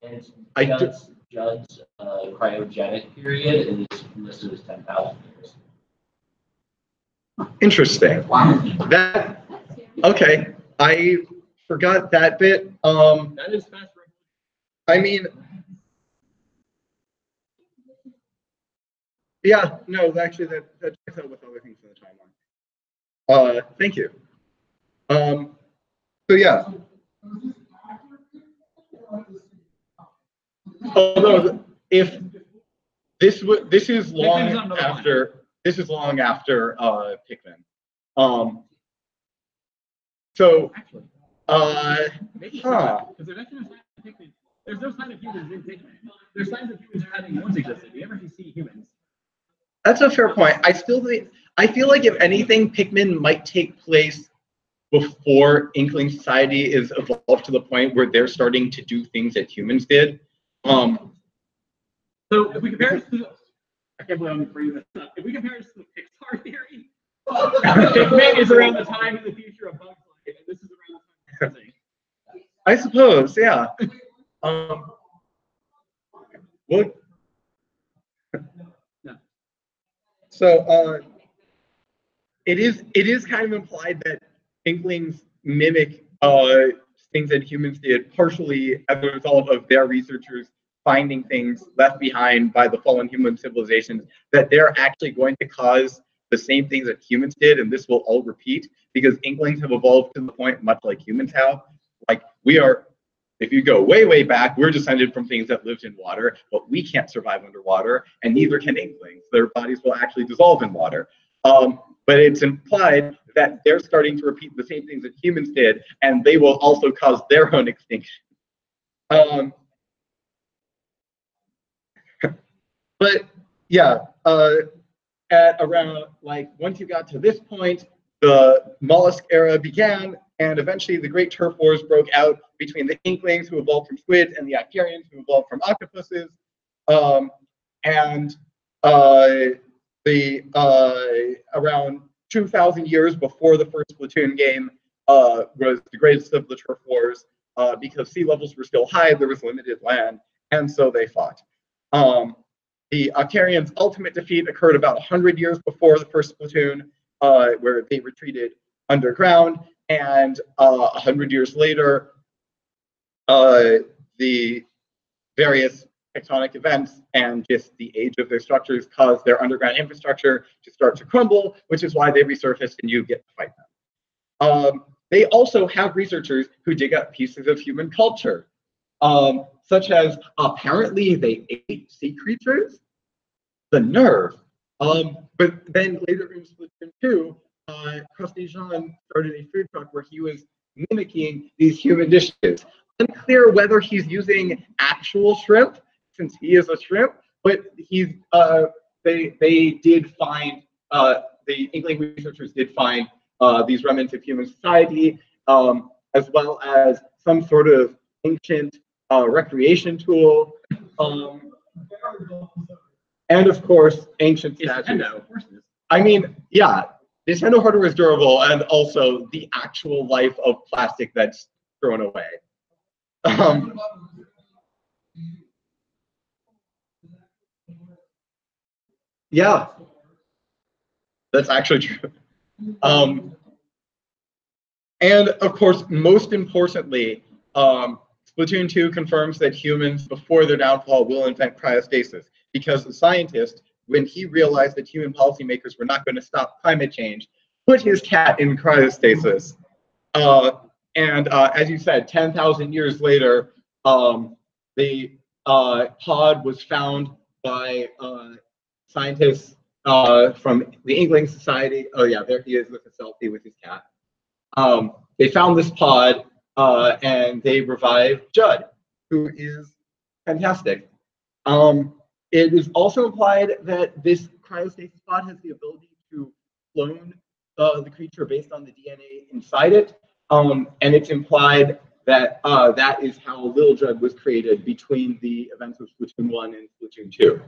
And Judd's cryogenic period is listed as 10,000 years. Interesting. That okay. I forgot that bit. That is fast. I mean, yeah, no, actually, that checks out with other things in the timeline. Thank you. So yeah. Although, if this is long after Pikmin. So, Maybe huh. because there's actually no sign of Pikmin. There's no sign of humans in Pikmin. There's signs of humans having once existed. You never see humans. That's a fair point. I feel like if anything, Pikmin might take place before Inkling society is evolved to the point where they're starting to do things that humans did. So if we compare it to, I can't believe I'm bringing this up. If we compare it to the Pixar theory, Pikmin is around the time in the future of Bugs Life, and this is around the time of everything. I suppose, yeah. What? No. So it is kind of implied that Inklings mimic things that humans did, partially as a result of their researchers finding things left behind by the fallen human civilizations, that they're actually going to cause the same things that humans did, and this will all repeat because Inklings have evolved to the point, much like humans have. Like we are, if you go way, way back, we're descended from things that lived in water, but we can't survive underwater, and neither can Inklings. Their bodies will actually dissolve in water. But it's implied that they're starting to repeat the same things that humans did, and they will also cause their own extinction. But yeah, at around, like, once you got to this point, the mollusk era began, and eventually the Great Turf Wars broke out between the Inklings, who evolved from squids, and the Icarians, who evolved from octopuses. Around 2,000 years before the first Splatoon game was the greatest of the Turf Wars, because sea levels were still high, there was limited land, and so they fought. The Icarians' ultimate defeat occurred about 100 years before the first Splatoon, where they retreated underground, and 100 years later, the various tectonic events and just the age of their structures caused their underground infrastructure to start to crumble, which is why they resurfaced and you get to fight them. They also have researchers who dig up pieces of human culture, such as apparently they ate sea creatures. The nerve. But then later in Splatoon 2, Krusty Jean started a food truck where he was mimicking these human dishes. Unclear whether he's using actual shrimp, since he is a shrimp, but he's they did find the Inkling researchers did find these remnants of human society, as well as some sort of ancient recreation tool, and of course ancient statues. I mean, yeah, Nintendo hardware is durable, and also the actual life of plastic that's thrown away. Yeah, that's actually true. And of course, most importantly, Splatoon 2 confirms that humans, before their downfall, will invent cryostasis, because the scientist, when he realized that human policymakers were not going to stop climate change, put his cat in cryostasis. As you said, 10,000 years later, the pod was found by scientists from the Inkling Society. Oh yeah, there he is with a selfie with his cat. They found this pod and they revived Judd, who is fantastic. It is also implied that this cryostasis pod has the ability to clone the creature based on the DNA inside it. And it's implied that that is how Lil Judd was created between the events of Splatoon 1 and Splatoon 2.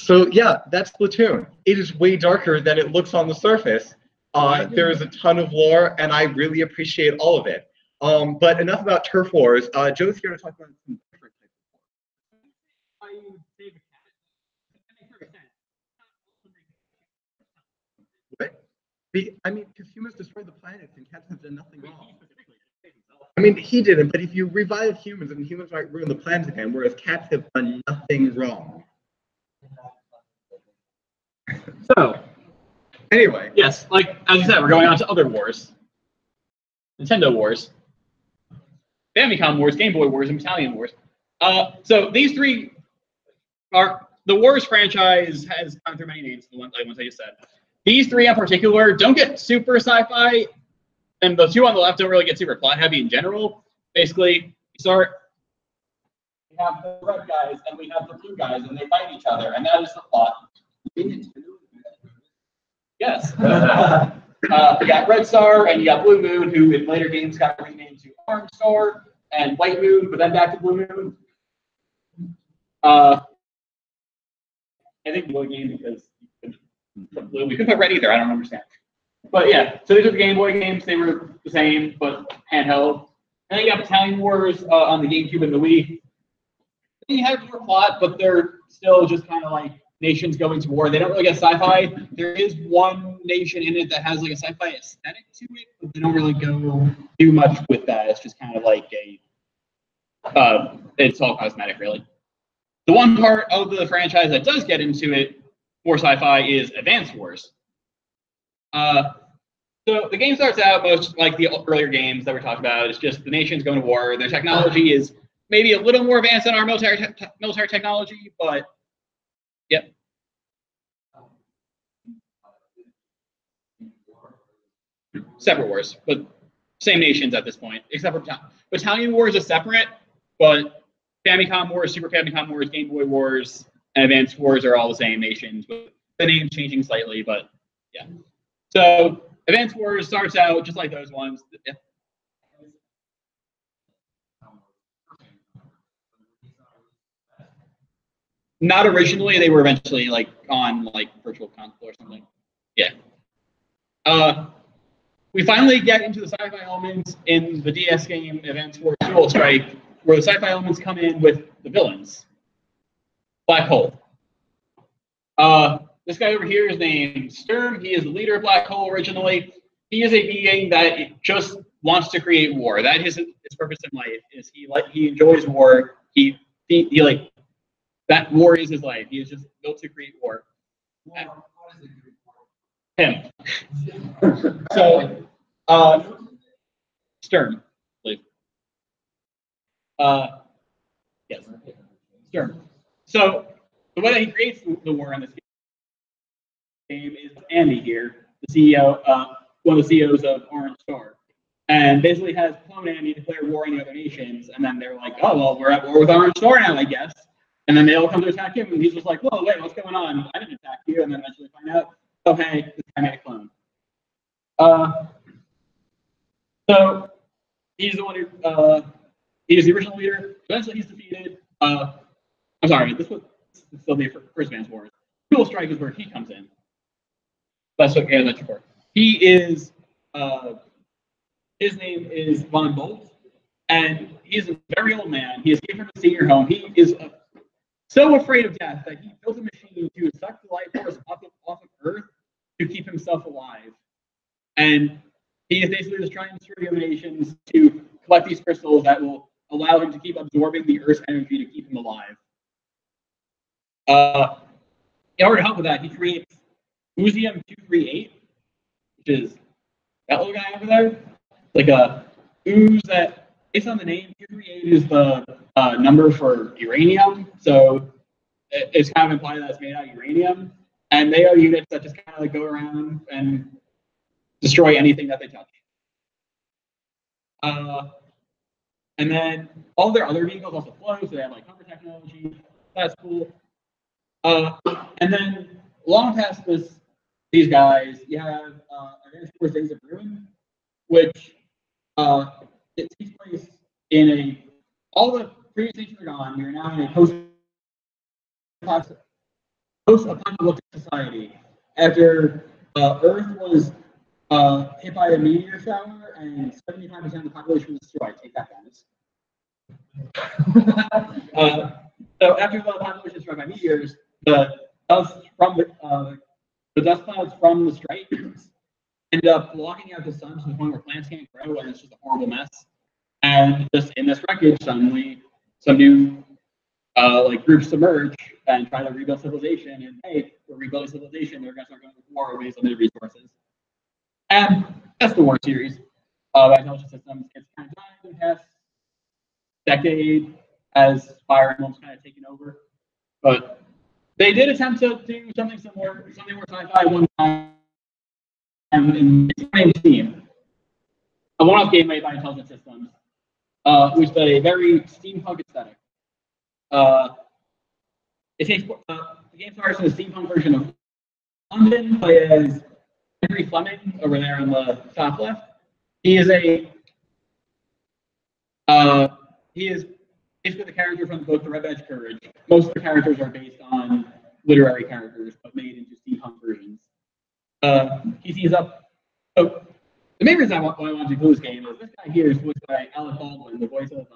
So yeah, that's Splatoon. It is way darker than it looks on the surface. There is a ton of lore, and I really appreciate all of it. But enough about Turf Wars. Joe's here to talk about some different types of lore. I mean, because humans destroyed the planets and cats have done nothing wrong. I mean, he didn't, but if you revive humans, then humans might ruin the planet again, whereas cats have done nothing wrong. So, Anyway, yes, like as you said, we're going on to other wars. Nintendo wars, Famicom wars, Game Boy wars, and Battalion wars. So these three are the Wars franchise has gone through many names. The ones I just said. These three in particular don't get super sci-fi, and the two on the left don't really get super plot heavy in general. Basically, we have the red guys and we have the blue guys, and they fight each other, and that is the plot. Yes. You got Red Star and you got Blue Moon, who in later games got renamed to Orange Star, and White Moon, but then back to Blue Moon. I think Blue game because we could put Red either. I don't understand. But yeah, so these are the Game Boy games. They were the same, but handheld. And then you got Battalion Wars on the GameCube and the Wii. They have more plot, but they're still just kind of like nations going to war. They don't really get sci-fi. There is one nation in it that has like a sci-fi aesthetic to it, but they don't really go too much with that. It's just kind of like it's all cosmetic, really. The one part of the franchise that does get into it for sci-fi is Advance Wars. So the game starts out most like the earlier games that we talked about. It's just the nations going to war. Their technology is maybe a little more advanced than our military technology, but yep. Separate wars, but same nations at this point, except for Battalion Wars is separate, but Famicom Wars, Super Famicom Wars, Game Boy Wars, and Advance Wars are all the same nations, with the names changing slightly, but yeah. So Advance Wars starts out just like those ones. Yeah. Not originally, they were eventually like on like Virtual Console or something. Yeah. We finally get into the sci-fi elements in the DS game Advance Wars Dual Strike, where the sci-fi elements come in with the villains. Black Hole. This guy over here is named Sturm. He is the leader of Black Hole originally. He is a being that just wants to create war. That is his purpose in life. Is he enjoys war. He like that war is his life. He is just built to create war. Him. So Sturm, I believe. Yes. Sturm. So the way that he creates the war in this game is Andy here, the CEO, one of the CEOs of Orange Star, and basically has clone Andy declare war on the other nations, and then they're like, oh well, we're at war with Orange Star now, I guess. And then they all come to attack him, and he's just like, whoa, wait, what's going on? I didn't attack you, and then eventually find out, oh hey, this guy made a clone. So he's the one who he's the original leader. Eventually he's defeated. I'm sorry, this was still the first Advance Wars. Dual Strike is where he comes in. That's what that's for. He is his name is Von Bolt, and he's a very old man. He escaped from a senior home. He is so afraid of death that he built a machine to suck the life force off of Earth to keep himself alive. And he is basically just trying to destroy the other nations to collect these crystals that will allow him to keep absorbing the Earth's energy to keep him alive. In order to help with that, he creates Museum 238, which is that little guy over there. Like a ooze that, based on the name, 238 is the number for uranium. So it's kind of implied that it's made out of uranium. And they are units that just kind of like go around and destroy anything that they touch. And then all their other vehicles also flow, so they have like hover technology. That's cool. And then long past these guys, you have Advance Wars Days of Ruin, which it takes place in all the previous nations are gone. You're now in a post-apocalyptic society. After Earth was hit by a meteor shower and 75% of the population was destroyed. Take that, guys. So after the population was destroyed by meteors, the dust clouds from the strike end up blocking out the sun to the point where plants can't grow, and it's just a horrible mess. And just in this wreckage, suddenly some new like groups emerge and try to rebuild civilization. And hey, we're rebuilding civilization. They're going to start going to war over these limited resources. And that's the war series by Intelligent Systems. It's kind of died in the past decade as Fire Emblem's kind of taken over. But they did attempt to do something similar, something more sci-fi one time in the same team. A one-off game made by Intelligent Systems, which is a very steampunk aesthetic. It takes the game starts in a steampunk version of London, played as Henry Fleming over there on the top left. He is basically the character from the book The Red Badge Courage. Most of the characters are based on literary characters, but made into steampunk versions. He teams up. So the main reason why I wanted to do this game is this guy here is voiced by Alec Baldwin, the voice of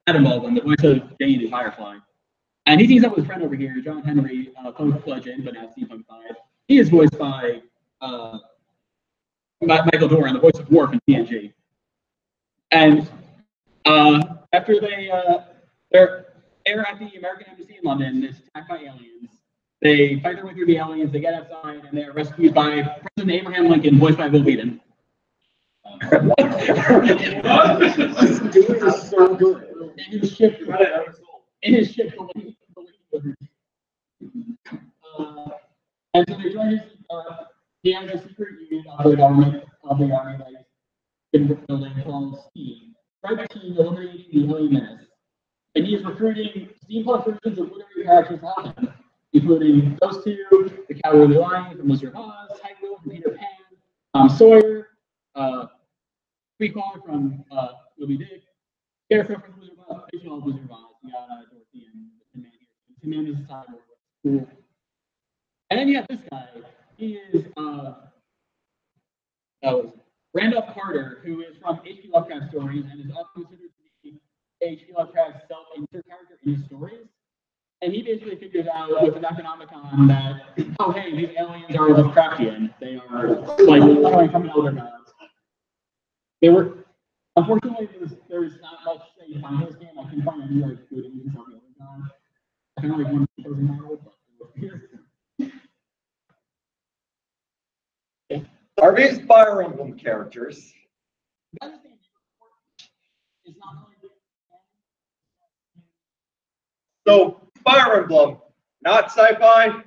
Adam Baldwin, the voice of Jane in Firefly. And he teams up with a friend over here, John Henry, Punk Legend, but now Steampunk 5. He is voiced by Michael Doran, the voice of Worf in TNG. And after they're at the American Embassy in London, it's attacked by aliens. They fight their way through the aliens, they get outside, and they're rescued by President Abraham Lincoln, voiced by Bill Beaton. This is so good. In his ship, and so they join he has a secret unit of the government of the army that he's been building called Steam. Right team eliminating the alien menace. And he is recruiting steampunk versions of literary characters to help him, including those two, the Cowardly Lion from Wizard of Oz, Hagrid from Peter Pan, Tom Sawyer, Squeakquel from Moby Dick, Scarecrow from Wizard of Oz, basically Wizard of Oz. You got Dorothy and the Tin Man here. The Tin Man is a cyborg. Cool. And then you have this guy. He is Randolph Carter, who is from H.P. Lovecraft stories and is often considered to be H.P. Lovecraft's self-insert character in his stories. And he basically figures out with an Necronomicon that, oh, hey, these aliens are Lovecraftian. They are like coming from an elder gods. They were, unfortunately, there's not much that you find in this game. I couldn't find any like good images of the elder gods. I kind of like one of the chosen models, but yeah. Are these Fire Emblem characters? So, Fire Emblem, not sci-fi?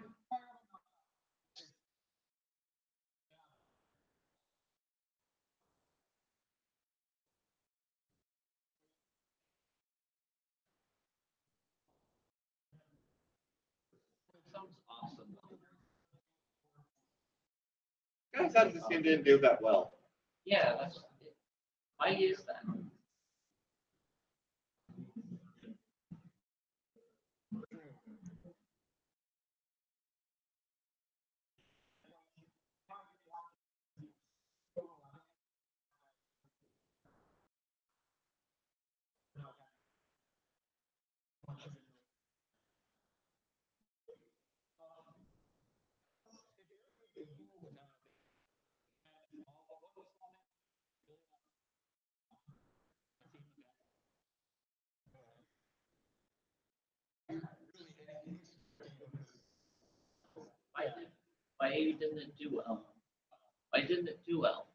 Guys, that this game didn't do that well. Yeah, that's why is that? Why didn't it do well? Why didn't it do well?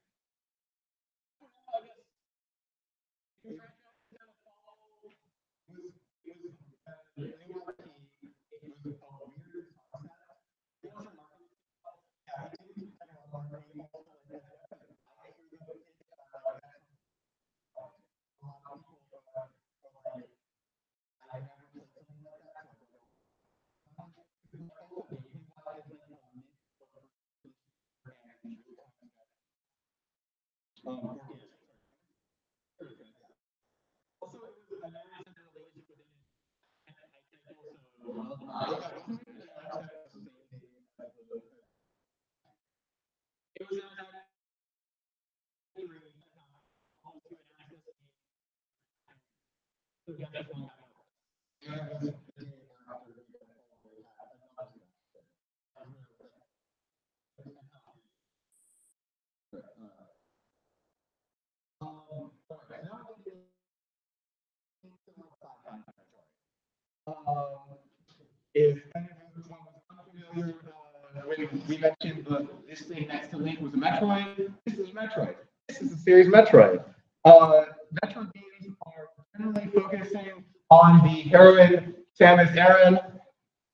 when we mentioned this thing next to Link was a Metroid, this is Metroid. This is a series Metroid. Metroid games are generally focusing on the heroine Samus Aran.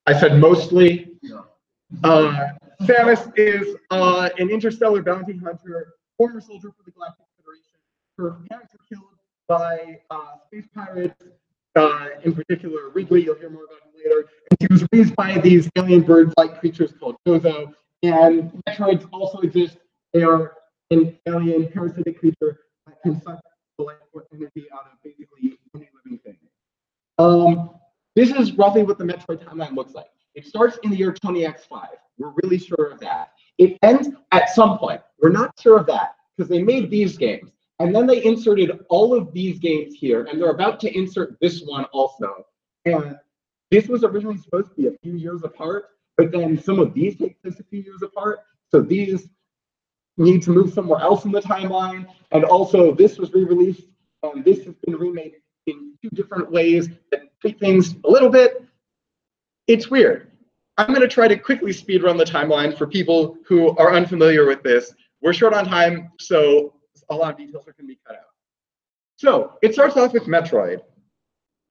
I said mostly. Samus is an interstellar bounty hunter, former soldier for the Galactic Federation. Her parents were killed by space pirates, in particular Wrigley. You'll hear more about him later. And she was raised by these alien bird-like creatures called Chozo. And Metroids also exist. They are an alien parasitic creature that can suck the life force energy out of basically any living thing. This is roughly what the Metroid timeline looks like. It starts in the year 20x5. We're really sure of that. It ends at some point. We're not sure of that because they made these games. And then they inserted all of these games here, and they're about to insert this one also. And this was originally supposed to be a few years apart, but then some of these take place a few years apart. So these need to move somewhere else in the timeline. And also this was re-released, and this has been remade in 2 different ways that treat things a little bit. It's weird. I'm going to try to quickly speed run the timeline for people who are unfamiliar with this. We're short on time, so a lot of details are going to be cut out. So it starts off with Metroid.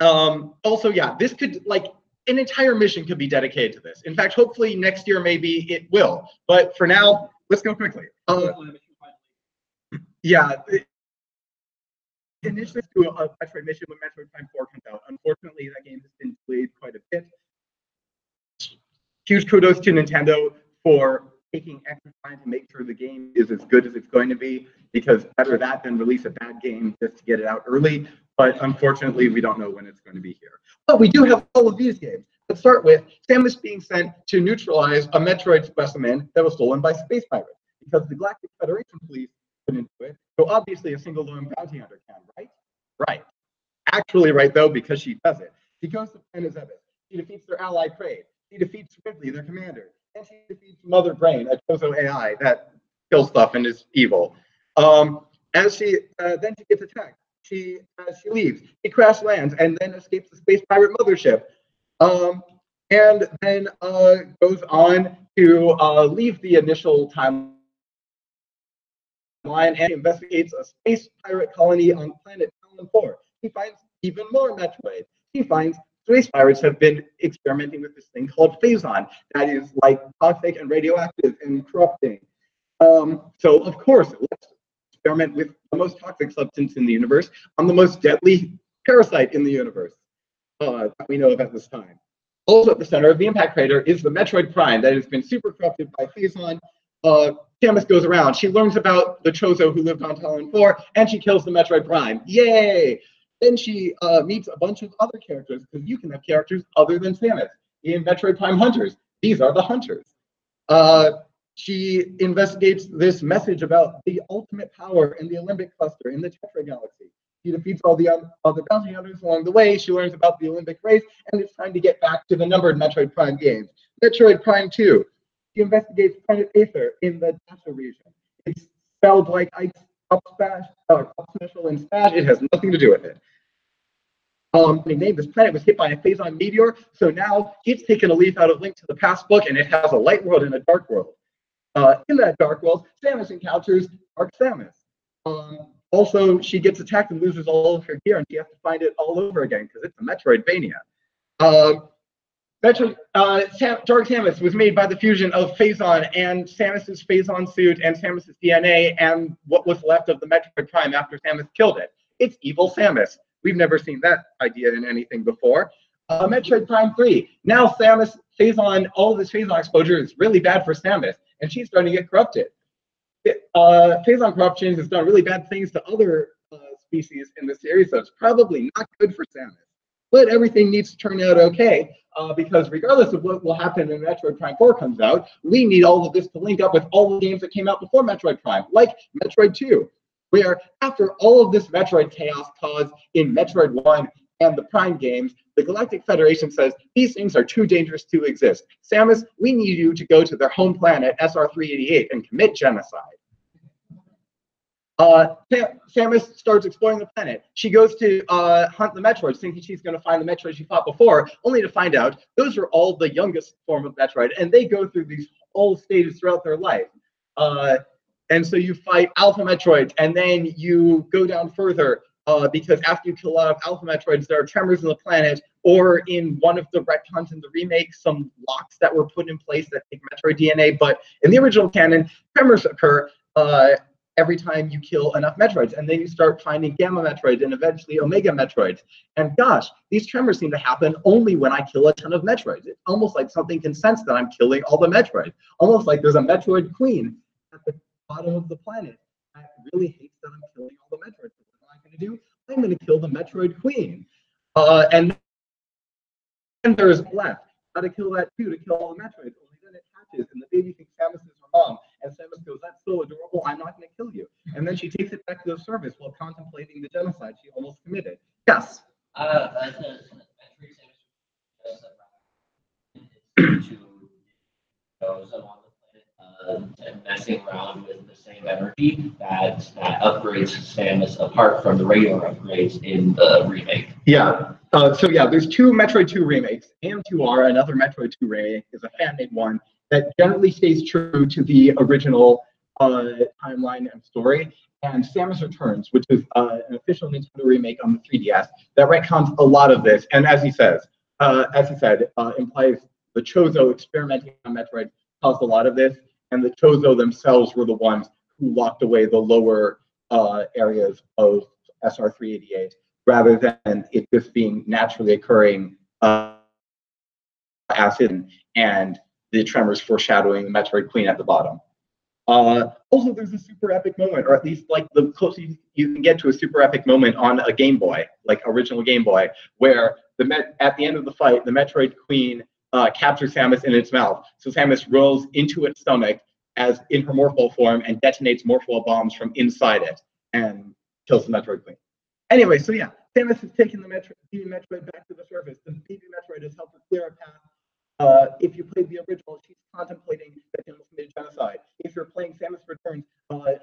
Also, yeah, this could, like, an entire mission could be dedicated to this. In fact, hopefully next year maybe it will. But for now, let's go quickly. Yeah. Initially to a Metroid mission when Metroid Prime 4 comes out. Unfortunately, that game has been delayed quite a bit. Huge kudos to Nintendo for taking extra time to make sure the game is as good as it's going to be, because better that than release a bad game just to get it out early. But unfortunately, we don't know when it's going to be here. But we do have all of these games. Let's start with Samus being sent to neutralize a Metroid specimen that was stolen by space pirates, because the Galactic Federation police put into it. So obviously a single lone bounty hunter can, right? Right. Actually right, though, because she does it. She goes to Planet Zebes. She defeats their ally Kraid. She defeats Wrigley, their commander. And she defeats Mother Brain, a Chozo AI that kills stuff and is evil. As she then she gets attacked. As she leaves, she crash lands and then escapes the space pirate mothership. And then goes on to leave the initial timeline and investigates a space pirate colony on planet Talon 4. He finds even more Metroid. He finds space pirates have been experimenting with this thing called Phazon that is like toxic and radioactive and corrupting. So of course, let's experiment with the most toxic substance in the universe on the most deadly parasite in the universe that we know of at this time. Also at the center of the impact crater is the Metroid Prime that has been super corrupted by Phazon. Samus goes around. She learns about the Chozo who lived on Talon 4, and she kills the Metroid Prime. Yay! Then she meets a bunch of other characters, because you can have characters other than Samus in Metroid Prime Hunters. These are the Hunters. She investigates this message about the ultimate power in the Olympic cluster in the Tetra Galaxy. She defeats all the other bounty hunters along the way. She learns about the Olympic race, and it's time to get back to the numbered Metroid Prime games. Metroid Prime 2. She investigates Planet Aether in the Dasha region. It's spelled like Ike's up smash, or up special and smash. It has nothing to do with it. They named this planet was hit by a Phazon meteor, so now it's taken a leaf out of Link to the Past book, and it has a light world and a dark world. In that dark world, Samus encounters Dark Samus. Also, she gets attacked and loses all of her gear, and she has to find it all over again because it's a Metroidvania. Dark Samus was made by the fusion of Phazon and Samus's Phazon suit and Samus's DNA and what was left of the Metroid Prime after Samus killed it. It's evil Samus. We've never seen that idea in anything before. Metroid Prime 3. Now Samus, Phazon, all of this Phazon exposure is really bad for Samus, and she's starting to get corrupted. Phazon corruption has done really bad things to other species in the series, so it's probably not good for Samus. But everything needs to turn out okay, because regardless of what will happen when Metroid Prime 4 comes out, we need all of this to link up with all the games that came out before Metroid Prime, like Metroid 2, where after all of this Metroid chaos caused in Metroid 1 and the Prime games, the Galactic Federation says, these things are too dangerous to exist. Samus, we need you to go to their home planet, SR-388, and commit genocide. Samus starts exploring the planet. She goes to hunt the Metroids, thinking she's going to find the Metroid she fought before, only to find out those are all the youngest form of Metroid, and they go through these all stages throughout their life. And so you fight Alpha Metroids, and then you go down further, because after you kill a lot of Alpha Metroids, there are tremors in the planet, or in one of the retcons in the remake, some locks that were put in place that take Metroid DNA. But in the original canon, tremors occur every time you kill enough Metroids, and then you start finding Gamma Metroids and eventually Omega Metroids. And gosh, these tremors seem to happen only when I kill a ton of Metroids. It's almost like something can sense that I'm killing all the Metroids. Almost like there's a Metroid queen at the bottom of the planet that really hates that I'm killing all the Metroids. What am I going to do? I'm going to kill the Metroid queen. And then there's left. How to kill that too, to kill all the Metroids. Only then it hatches, and the baby thinks Samus is her mom. And Samus goes, "That's so adorable, I'm not going to kill you." And then she takes it back to the surface while contemplating the genocide she almost committed. Yes? And messing around with the same energy that upgrades Samus apart from the regular upgrades in the remake. Yeah. So yeah, there's two Metroid 2 remakes. AM2R, another Metroid 2 remake, is a fan-made one that generally stays true to the original timeline and story. And Samus Returns, which is an official Nintendo remake on the 3DS, that retcons a lot of this. And as he said, implies the Chozo experimenting on Metroid caused a lot of this. And the Chozo themselves were the ones who locked away the lower areas of SR388, rather than it just being naturally occurring acid and the tremors foreshadowing the Metroid Queen at the bottom. Also, there's a super epic moment, or at least like the closest you can get to a super epic moment on a Game Boy, like original Game Boy, where at the end of the fight, the Metroid Queen captures Samus in its mouth. So Samus rolls into its stomach as in her Morphle form and detonates Morphle bombs from inside it and kills the Metroid Queen. Anyway, so yeah, Samus has taken the Metroid back to the surface. The baby Metroid has helped her clear a path. If you played the original, she's contemplating that Samus committed genocide. If you're playing Samus Returns,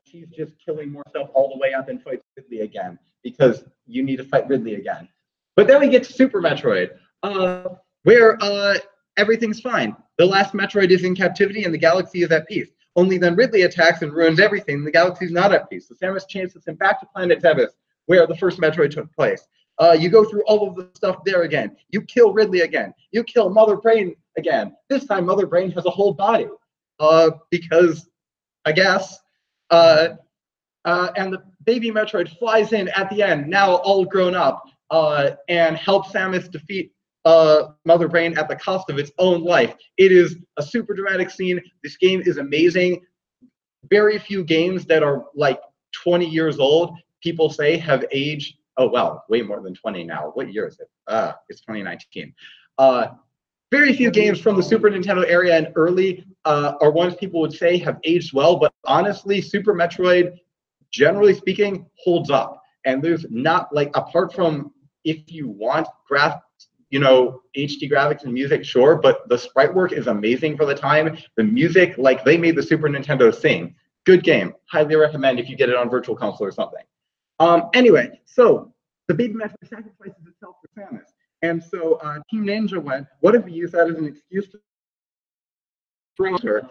she's just killing more stuff all the way up and fights Ridley again, because you need to fight Ridley again. But then we get to Super Metroid, where everything's fine. The last Metroid is in captivity and the galaxy is at peace. Only then Ridley attacks and ruins everything. The galaxy's not at peace. So Samus chases him back to planet Tebas, where the first Metroid took place. You go through all of the stuff there again. You kill Ridley again. You kill Mother Brain again. This time Mother Brain has a whole body. Because, I guess. And the baby Metroid flies in at the end, now all grown up, and helps Samus defeat Mother Brain at the cost of its own life. It is a super dramatic scene. This game is amazing. Very few games that are like 20 years old, people say, have aged, oh well, way more than 20 now. What year is it? It's 2019. Very few games from the Super Nintendo era and early are ones people would say have aged well, but honestly, Super Metroid, generally speaking, holds up. And there's not, like, apart from if you want HD graphics and music, sure, but the sprite work is amazing for the time. The music, like, they made the Super Nintendo sing. Good game. Highly recommend if you get it on Virtual Console or something. Anyway, so the baby Metroid sacrifices itself for Samus. And so Team Ninja went, what if we use that as an excuse to bring her?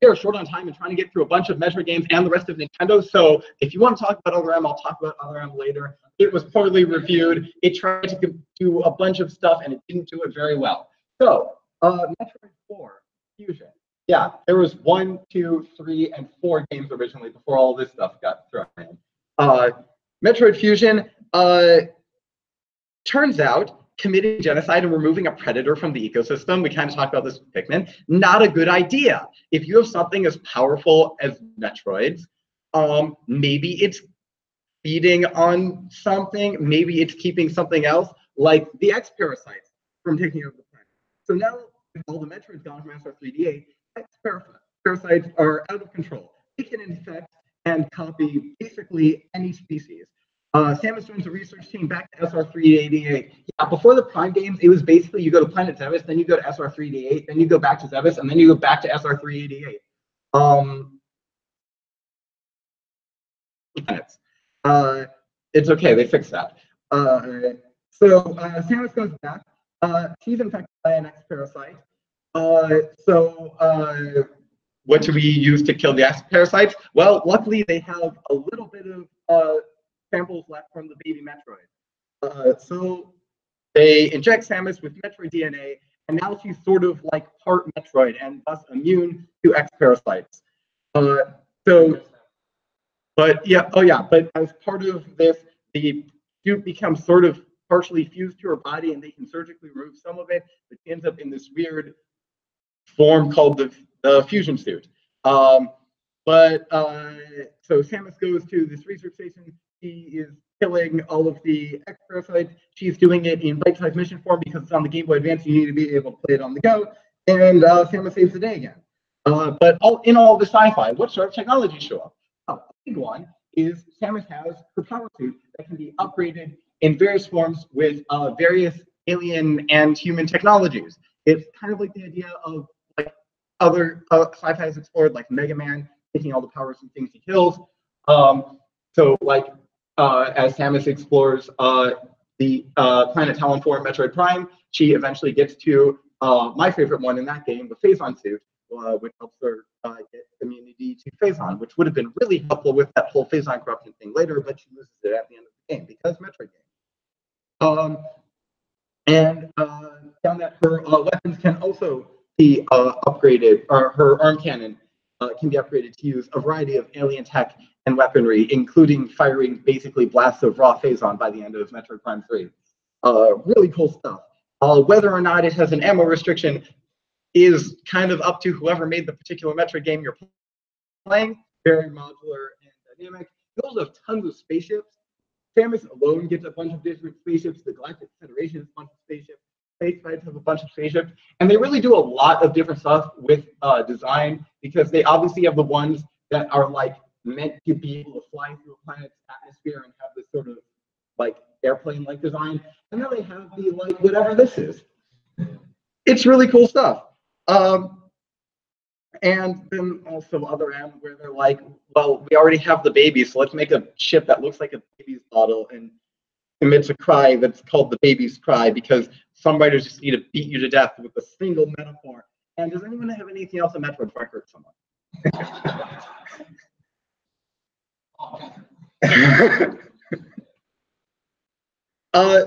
We are short on time and trying to get through a bunch of Metroid games and the rest of Nintendo. So if you want to talk about Other M, I'll talk about Other M later. It was poorly reviewed. It tried to do a bunch of stuff and it didn't do it very well. So Metroid 4 Fusion. Yeah, there was 1, 2, 3, and 4 games originally before all this stuff got thrown in. Metroid Fusion turns out committing genocide and removing a predator from the ecosystem, we kind of talked about this with Pikmin, not a good idea. If you have something as powerful as Metroids, maybe it's feeding on something, maybe it's keeping something else, like the X-Parasites from taking over the planet. So now, with all the Metroids gone from SR3D8, X-Parasites are out of control. They can infect and copy basically any species. Samus joins the research team back to SR388. Yeah, before the Prime games, it was basically you go to Planet Zebes, then you go to SR388, then you go back to Zebes, and then you go back to SR388. It's okay, they fixed that. So Samus goes back. She's infected by an X-Parasite. What do we use to kill the acid parasites? Well, luckily they have a little bit of samples left from the baby Metroid. So they inject Samus with Metroid DNA, and now she's sort of like part Metroid and thus immune to X parasites. But as part of this, the suit becomes sort of partially fused to her body, and they can surgically remove some of it, but she ends up in this weird form called the fusion suit. So Samus goes to this research station. She is killing all of the X parasites. She's doing it in bite-sized mission form because it's on the Game Boy Advance. You need to be able to play it on the go. And Samus saves the day again. But in all the sci-fi, what sort of technology show up? A big one is Samus has her power suit that can be upgraded in various forms with various alien and human technologies. It's kind of like the idea of like other sci-fi has explored, like Mega Man, taking all the powers from things he kills. As Samus explores the planet Talon 4 Metroid Prime, she eventually gets to my favorite one in that game, the Phazon suit, which helps her get immunity to Phazon, which would have been really helpful with that whole Phazon corruption thing later, but she loses it at the end of the game because Metroid game. Found that her weapons can also be upgraded, or her arm cannon can be upgraded to use a variety of alien tech and weaponry, including firing basically blasts of raw Phazon by the end of Metroid Prime 3. Really cool stuff. Whether or not it has an ammo restriction is kind of up to whoever made the particular Metroid game you're playing. Very modular and dynamic. You also have tons of spaceships. Samus alone gets a bunch of different spaceships. The Galactic Federation has a bunch of spaceships. Space Fights have a bunch of spaceships. And they really do a lot of different stuff with design, because they obviously have the ones that are like meant to be able to fly through a planet's atmosphere and have this sort of like airplane-like design. And then they have the like whatever this is. It's really cool stuff. And then also other end where they're like, well, we already have the baby, so let's make a ship that looks like a baby's bottle and emits a cry that's called the baby's cry, because some writers just need to beat you to death with a single metaphor. And does anyone have anything else in Metroid before I hurt someone?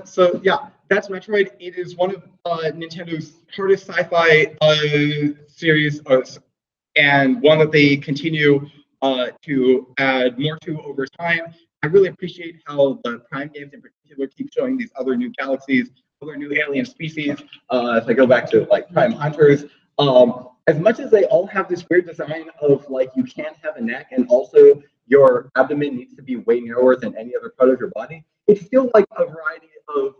So yeah, that's Metroid. It is one of Nintendo's hardest sci-fi series, and one that they continue to add more to over time. I really appreciate how the Prime games in particular keep showing these other new galaxies, other new alien species. If I go back to like Prime Hunters, as much as they all have this weird design of like you can't have a neck and also your abdomen needs to be way narrower than any other part of your body, it's still like a variety of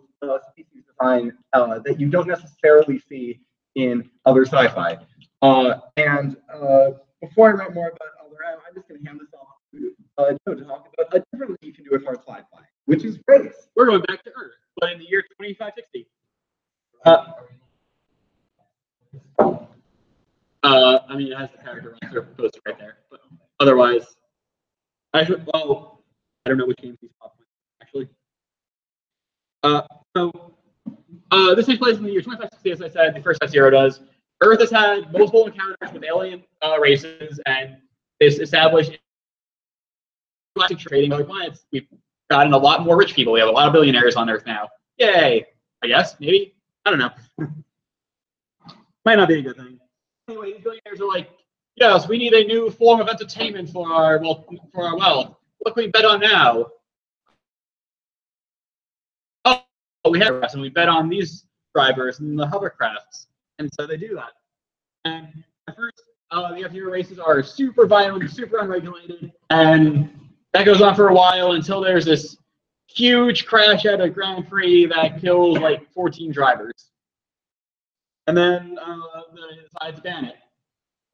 species design that you don't necessarily see in other sci-fi. Before I write more about Eldoram, I'm just going to hand this off to Joe to talk about a different thing you can do with hard sci-fi, which is race. We're going back to Earth, but in the year 2560. I mean, it has the character poster right there, but otherwise, I don't know which games he's popping actually. This takes place in the year 2560, as I said. The first F-Zero does. Earth has had multiple encounters with alien races, and it's established trading other planets. We've gotten a lot more rich people. We have a lot of billionaires on Earth now. Yay! I guess, maybe. I don't know. Might not be a good thing. Anyway, these billionaires are like, yes, we need a new form of entertainment for our wealth. What can we bet on now? Oh, we have and we bet on these drivers and the hovercrafts. And so they do that. And at first, the F-Zero races are super violent, super unregulated, and that goes on for a while until there's this huge crash at a Grand Prix that kills like 14 drivers. And then they decide to ban it.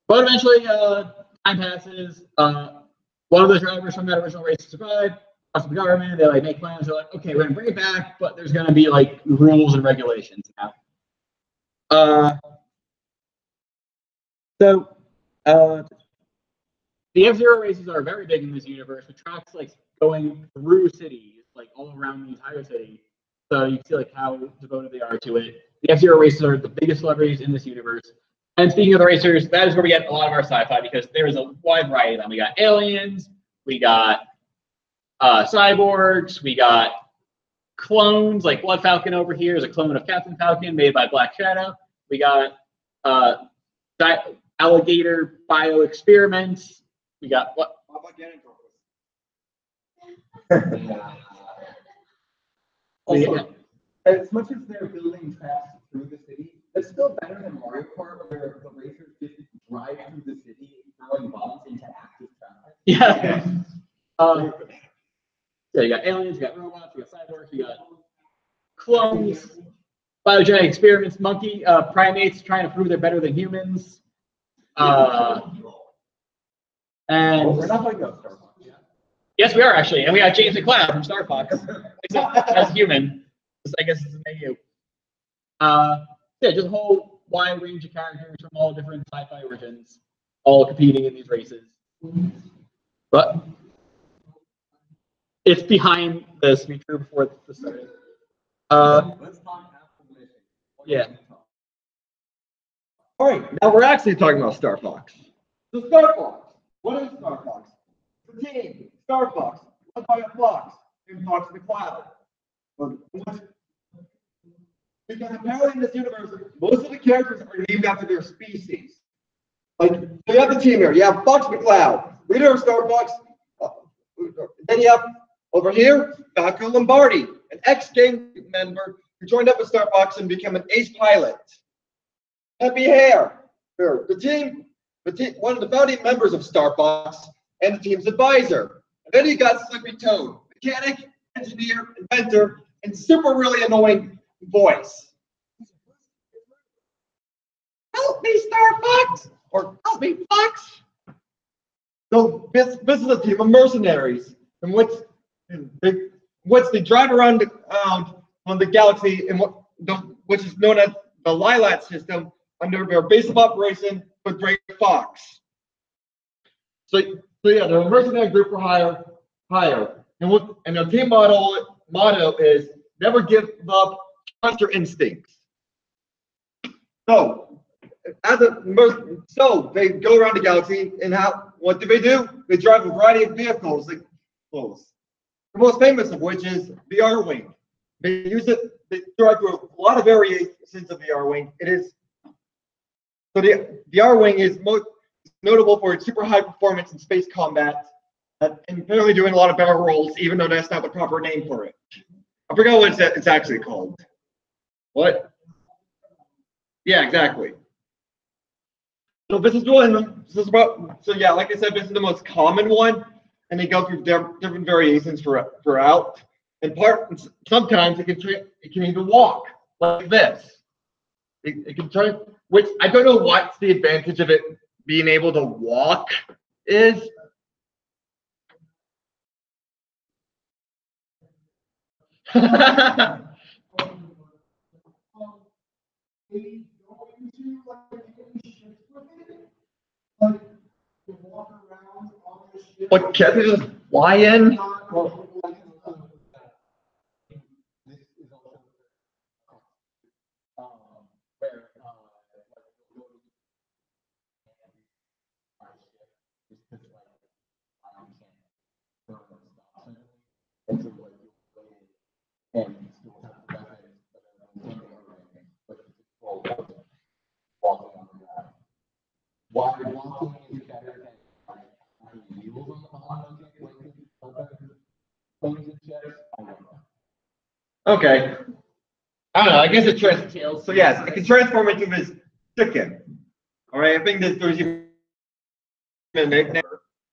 But eventually, time passes. One of the drivers from that original race survived. Talks to the government. They like make plans. They're like, okay, we're gonna bring it back, but there's gonna be like rules and regulations now. The F-Zero races are very big in this universe. The tracks like going through cities, like all around the entire city. So you can see like how devoted they are to it. The F-Zero races are the biggest celebrities in this universe. And speaking of the racers, that is where we get a lot of our sci-fi because there is a wide variety of them. We got aliens, we got cyborgs, we got clones, like Blood Falcon over here is a clone of Captain Falcon made by Black Shadow. We got alligator bio experiments. We got what? Also, as much as they're building tracks through the city, it's still better than Mario Kart, where the racers just drive through the city, throwing bombs into active traffic. Yeah. Yeah, you got aliens, you got robots, you got cyborgs, you got clones, biogenic experiments, monkey primates trying to prove they're better than humans. And We're not talking about Star Fox yet. yes, we are actually, and we got James McCloud from Star Fox as human. I guess it's a menu. Yeah, just a whole wide range of characters from all different sci-fi origins, all competing in these races. But it's behind the speed crew before the start. Let's talk after the mission. Yeah. All right, now we're actually talking about Star Fox. So Star Fox. What is Star Fox? The team, Star Fox, led by a fox, named Fox McCloud. Because apparently in this universe, most of the characters are named after their species. Like, so you have the team here. You have Fox McCloud, leader of Star Fox. Then you have over here, Falco Lombardi, an ex-gang member who joined up with Star Fox and became an ace pilot. Happy Hair, the team, one of the founding members of Star Fox and the team's advisor. And then you got Slippy Toad, mechanic, engineer, inventor, and super really annoying voice. Help me, Star Fox! Or help me, Fox! So this is a team of mercenaries in which they drive around on the galaxy in which is known as the Lilat system under their base of operation with Great Fox. So yeah, they're a mercenary group for hire, and their team motto is never give up, trust your instincts. So they go around the galaxy, and what do? They drive a variety of vehicles. The most famous of which is the R-Wing. They drive through a lot of variations of the R-Wing. The R-Wing is most notable for its super high performance in space combat, and apparently doing a lot of barrel rolls, even though that's not the proper name for it. I forgot what it's actually called. What? Yeah, exactly. So this is yeah, like I said, this is the most common one, and they go through different variations throughout. Sometimes it can even walk like this. It can turn, which I don't know what's the advantage of it being able to walk is. What can't they just fly in? Okay. I don't know. I guess it transforms. So yes, it can transform into this chicken. All right. I think that there's even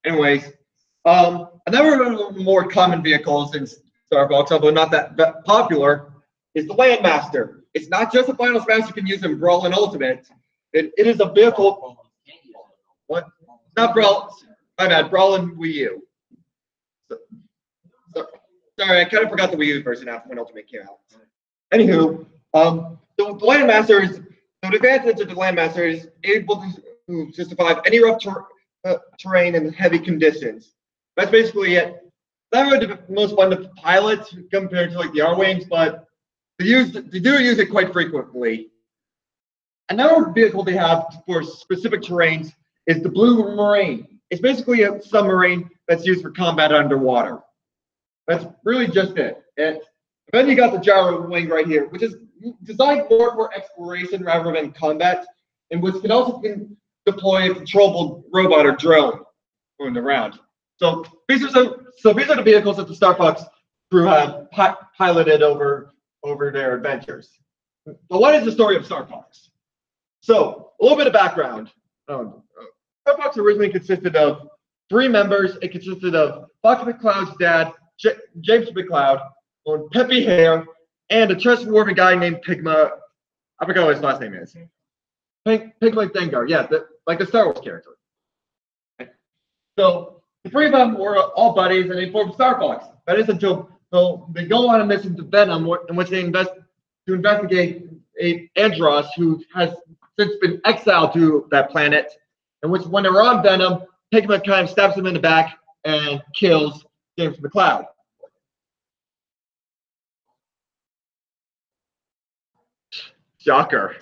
anyways. Another more common vehicles in Star Fox, although not that popular, is the Landmaster. It's not just a Final Smash you can use in Brawl and Ultimate. It is a vehicle. What? Not Brawl. My bad. Brawl and Wii U. Sorry, I kind of forgot the Wii U version after when Ultimate came out. Anywho, the Landmaster is the advantage of the Landmaster is able to survive any rough terrain and heavy conditions. That's basically it. Not really the most fun to pilot compared to like the R-Wings, but they do use it quite frequently. Another vehicle they have for specific terrains is the Blue Marine. It's basically a submarine that's used for combat underwater. That's really just it. Then you got the gyro wing right here, which is designed more for exploration rather than combat, and which can also deploy a controllable robot or drone going around. So these are the vehicles that the Star Fox crew have piloted over their adventures. But what is the story of Star Fox? So a little bit of background. Star Fox originally consisted of 3 members. It consisted of Fox McCloud's dad, James McCloud, on peppy hair, and a trustworthy guy named Pigma. I forgot what his last name is. Pigma Dengar. Yeah, like the Star Wars character. So the 3 of them were all buddies, and they formed Star Fox. That is until they go on a mission to Venom, in which they investigate Andros, who has since been exiled to that planet. In which, when they're on Venom, Pigma kind of stabs him in the back and kills James McCloud. Shocker.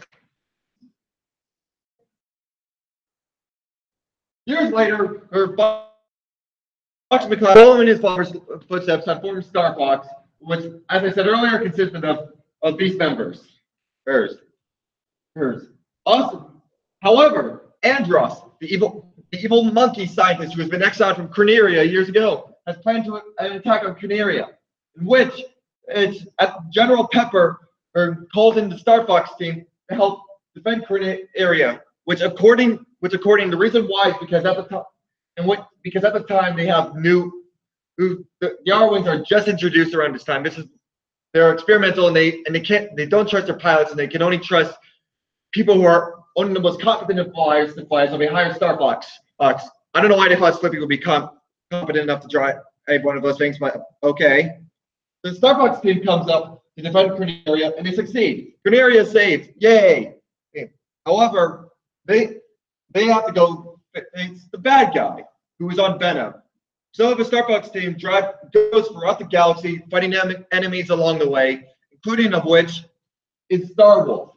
Years later, Fox McCloud, following his father's footsteps, had formed Star Fox, which, as I said earlier, consisted of these members. Hers. Awesome. However, Andros, the evil monkey scientist who has been exiled from Corneria years ago, has planned an attack on Corneria, in which General Pepper called in the Star Fox team to help defend Corneria, which according the reason why is because at the time they have the R-Wings are just introduced around this time. They're experimental, and they don't trust their pilots, and they can only trust people who are only the most competent flyers to fly. So they hire Star Fox. I don't know why they thought Slippy would be competent enough to drive one of those things, but okay. The Star Fox team comes up to defend Corneria, and they succeed. Corneria is saved. Yay! Okay. However, they have to go. It's the bad guy who is on Venom. So the Star Fox team goes throughout the galaxy, fighting enemies along the way, including of which is Star Wolf.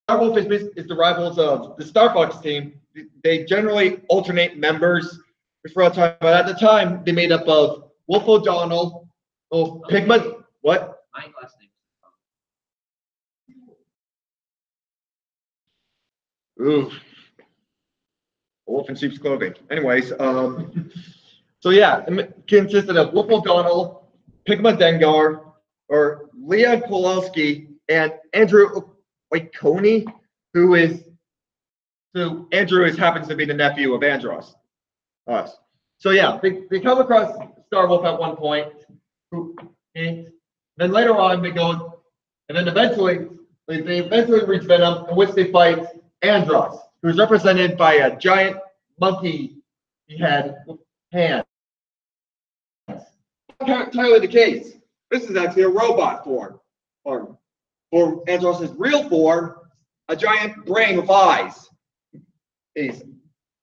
Star Wolf is the rivals of the Star Fox team. They generally alternate members throughout time, but at the time they made up of Wolf O'Donnell, Pigma. What? My last name. Ooh. Wolf in sheep's clothing. Anyways, so yeah, it consisted of Wolf O'Donnell, Pigma Dengar, or Leon Kowalski, and Andrew Oikoni, who happens to be the nephew of Andros. So yeah, they come across Star Wolf at one point, and then later on they go, and then eventually they reach Venom, in which they fight Andros, who is represented by a giant monkey head with hands. Entirely the case. This is actually a robot form. Or for Andros' real form, a giant brain with eyes.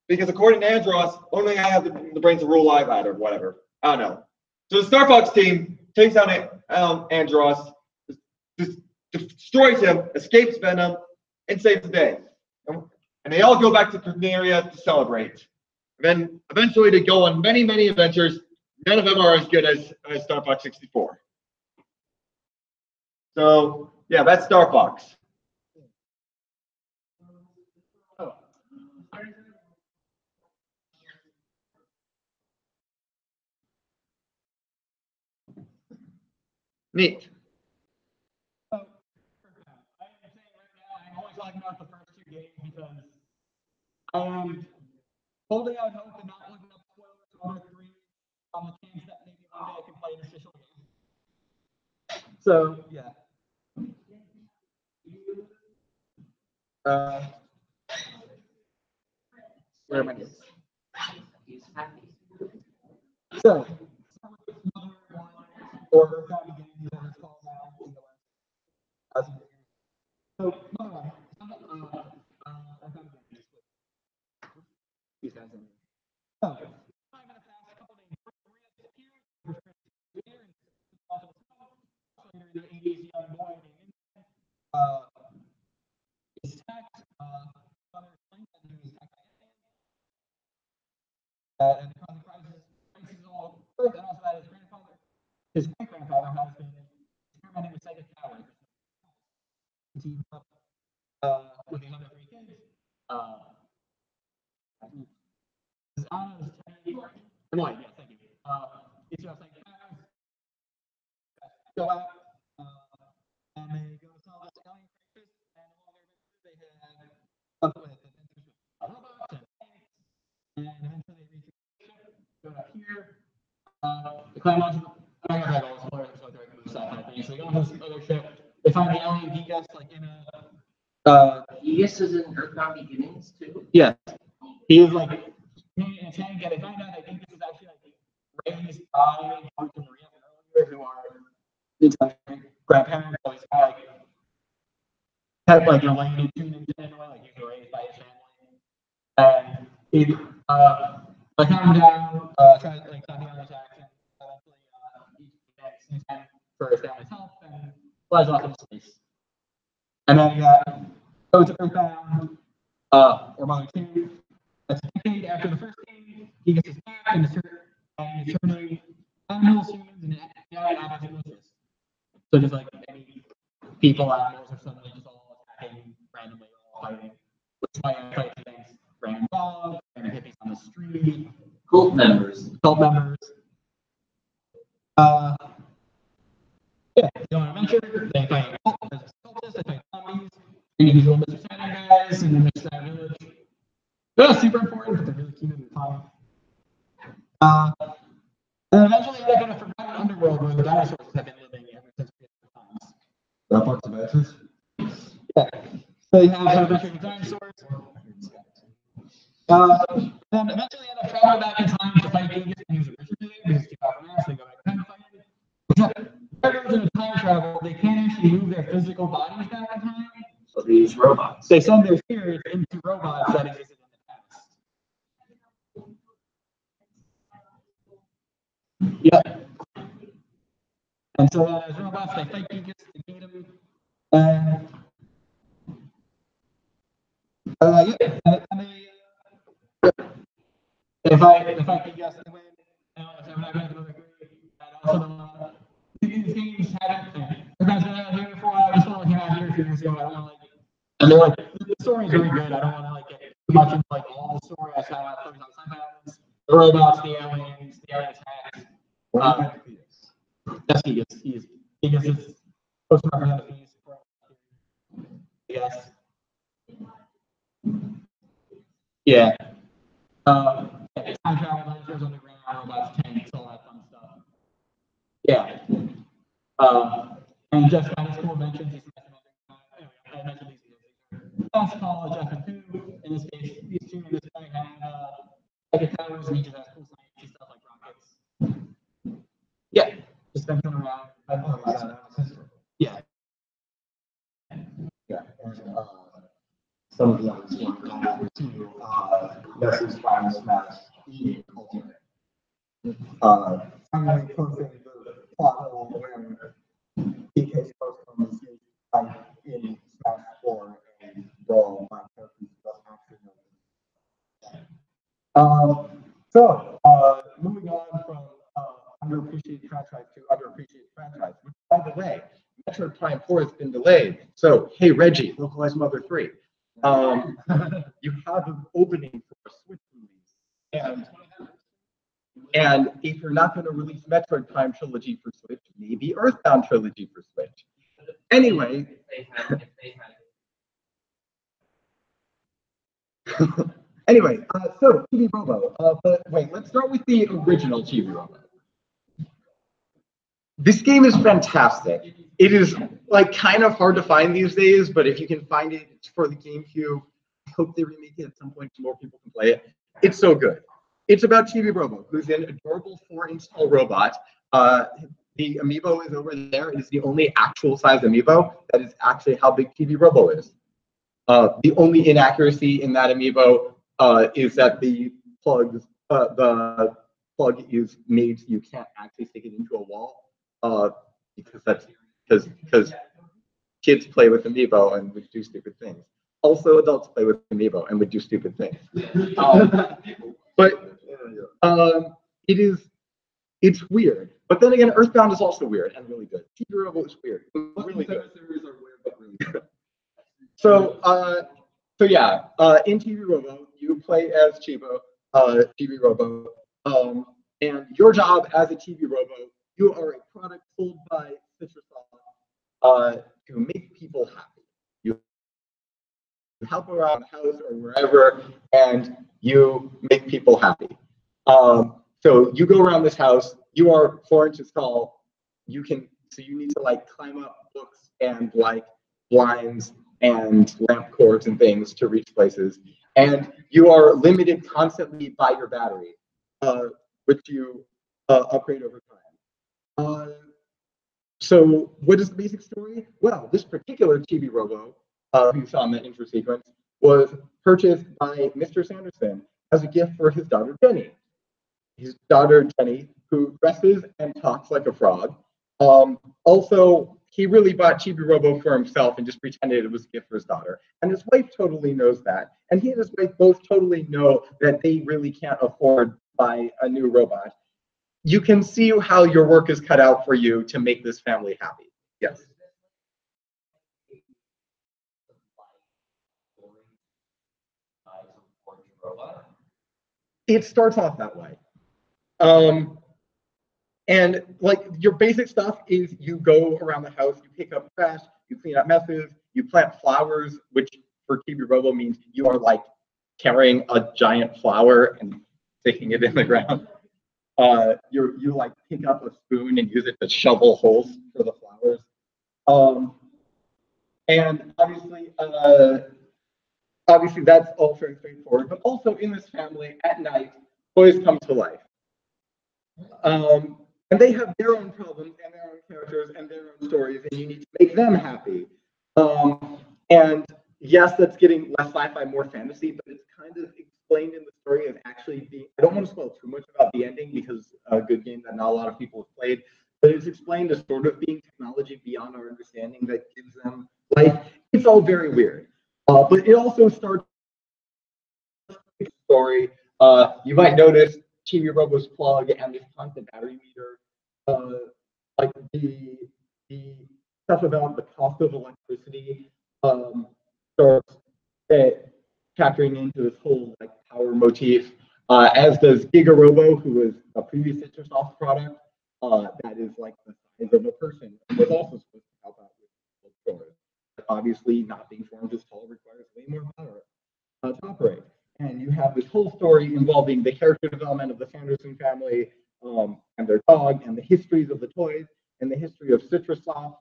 Because according to Andros, only I have the brain to rule live out or whatever. I don't know. So the Star Fox team takes down Andros, destroys him, escapes Venom, and saves the day. And they all go back to Corneria to celebrate. And then eventually they go on many, many adventures. None of them are as good as Star Fox 64. So yeah, that's Star Fox. Neat. So, I am saying right now, I'm only talking about the first 2 games because I am holding out hope and not looking up spoilers for other 3 on the chance that maybe one day I can play an official game. So, yeah. Where am I? He's happy. So, or zombie games as it's called now. So, these guys are. So, I'm gonna pass a couple names. Here, in the 80s, young boy named And the crisis all Earth, and also that his great grandfather, has been experimenting with psychic powers. Team up with these other three kids. Anna's annoying, yeah, thank you. It's just like go out and they go solve this alien crisis, and along their adventures they have fun with robots and eventually they reach a ship, go up here. The clan launches. I don't know if I got all this spoilers, so I can sci-fi thing. So they go on this other ship. They find the alien Gigas like in a. Gigas is in Earthbound Beginnings too. Yeah, he is like in a tank, and they find out that Gigas is actually like raised by George and Maria earlier, who are his grandparents. So he's kind of like have like related to him in a way, like he was raised by his family, and he like calm down, try to like stop the attacks, and eventually he gets him for his family's help and flies off into space. And then goes to Earthbound, or Mother 2. That's a decade after the first game. He gets his back and is turning animals, humans, and animals. So just like any people, animals are suddenly just all attacking randomly, all fighting. Which fights against random dogs, random hippies on the street. Cult members. Yeah, they go on an adventure. They fight cultists, they fight zombies, individual Mr. Sandman guys in the Mr. Sandman village. They're not super important, but they're really cute and fun. And eventually they end up in a forgotten underworld where the dinosaurs have been living ever since prehistoric times. That part's adventures. Yeah. So you have an adventure with dinosaurs. Then eventually end up traveling back in time to fight Gigas and use originally because too far from there, so they go back in time to fight him. Because in time travel, they can't actually move their physical bodies back in time. So they use robots. They send their spirits into robots that existed in the past. Yeah. And so as robots, they fight Gigas to beat him. And they fight Gigas and win. And also these games haven't. Sometimes been out here for a while. This one came out here a few years ago. I don't want to like. And they're like, the story's very good. I don't want to like get too much into like all the story. I kind of focus on Sci-Fi elements, the robots, the alien attacks. That's Gigas. Gigas is supposed to represent a piece. Yes. Yeah. Time travel, dinosaurs underground, robots, tanks, all that fun stuff. Yeah. And just kind of cool mentions. I mentioned these Fast College, F and 2. In this case, these two in this guy have like towers and each of has cool science stuff like rockets. Yeah. Just been coming around. Yeah. Yeah. And some of the others were gone over to Ness's Final Smash E Ultimate. Finally closing the plot hole where DK's supposed to receive fight in Smash 4 and Brawl by characters that actually know. So, moving on from underappreciated franchise to underappreciated franchise, which, by the way, Metroid Prime 4 has been delayed. So, hey, Reggie, localize Mother 3. You have an opening for a Switch release. And if you're not going to release Metroid Prime Trilogy for Switch, maybe Earthbound Trilogy for Switch. Anyway. Anyway, so Chibi Robo. But wait, let's start with the original Chibi Robo. This game is fantastic. It is like kind of hard to find these days, but if you can find it, it's for the GameCube. I hope they remake it at some point so more people can play it. It's so good. It's about Chibi Robo, who's an adorable 4-inch tall robot. The amiibo is over there. It is the only actual size amiibo. That is actually how big Chibi Robo is. The only inaccuracy in that amiibo is that the plug is made so you can't actually stick it into a wall. Because kids play with amiibo and do stupid things. Also, adults play with Amiibo and would do stupid things. But it's weird. But then again, Earthbound is also weird and really good. TV Robo is weird. It's really good. So, yeah, in TV Robo, you play as Chibo, TV Robo, and your job as a TV Robo, you are a product sold by Citrussoft to make people happy. You help around the house or wherever, and you make people happy. So you go around this house. You are 4 inches tall. You need to like climb up books and like blinds and lamp cords and things to reach places. And you are limited constantly by your battery, which you upgrade over time. So what is the basic story? Well, this particular Chibi Robo, who you saw in that intro sequence, was purchased by Mr. Sanderson as a gift for his daughter Jenny. His daughter Jenny, who dresses and talks like a frog. Also, he really bought Chibi Robo for himself and just pretended it was a gift for his daughter. And his wife totally knows that. And he and his wife both totally know that they really can't afford to buy a new robot. You can see how your work is cut out for you to make this family happy. Yes. It starts off that way. And like your basic stuff is you go around the house, you pick up trash, you clean up messes, you plant flowers, which for Chibi Robo means you are like carrying a giant flower and sticking it in the ground. You like pick up a spoon and use it to shovel holes for the flowers. And obviously that's all very straightforward, but also in this family at night, toys come to life. And they have their own problems and their own characters and their own stories, and you need to make them happy. And yes, that's getting less sci-fi, more fantasy, but it's kind of explained in the story of actually being, I don't want to spoil too much about the ending because a good game that not a lot of people have played, but it's explained as sort of being technology beyond our understanding that gives them life. It's all very weird. But it also starts the story. You might notice Chibi Robo's plug and this constant battery meter, like the stuff about the cost of electricity starts factoring into this whole like power motif, as does Giga Robo, who is a previous Citrussoft product that is like the size of a person and was also supposed to help out with stores. But obviously, not being formed as tall requires way more power to operate. And you have this whole story involving the character development of the Sanderson family and their dog, and the histories of the toys, and the history of Citrussoft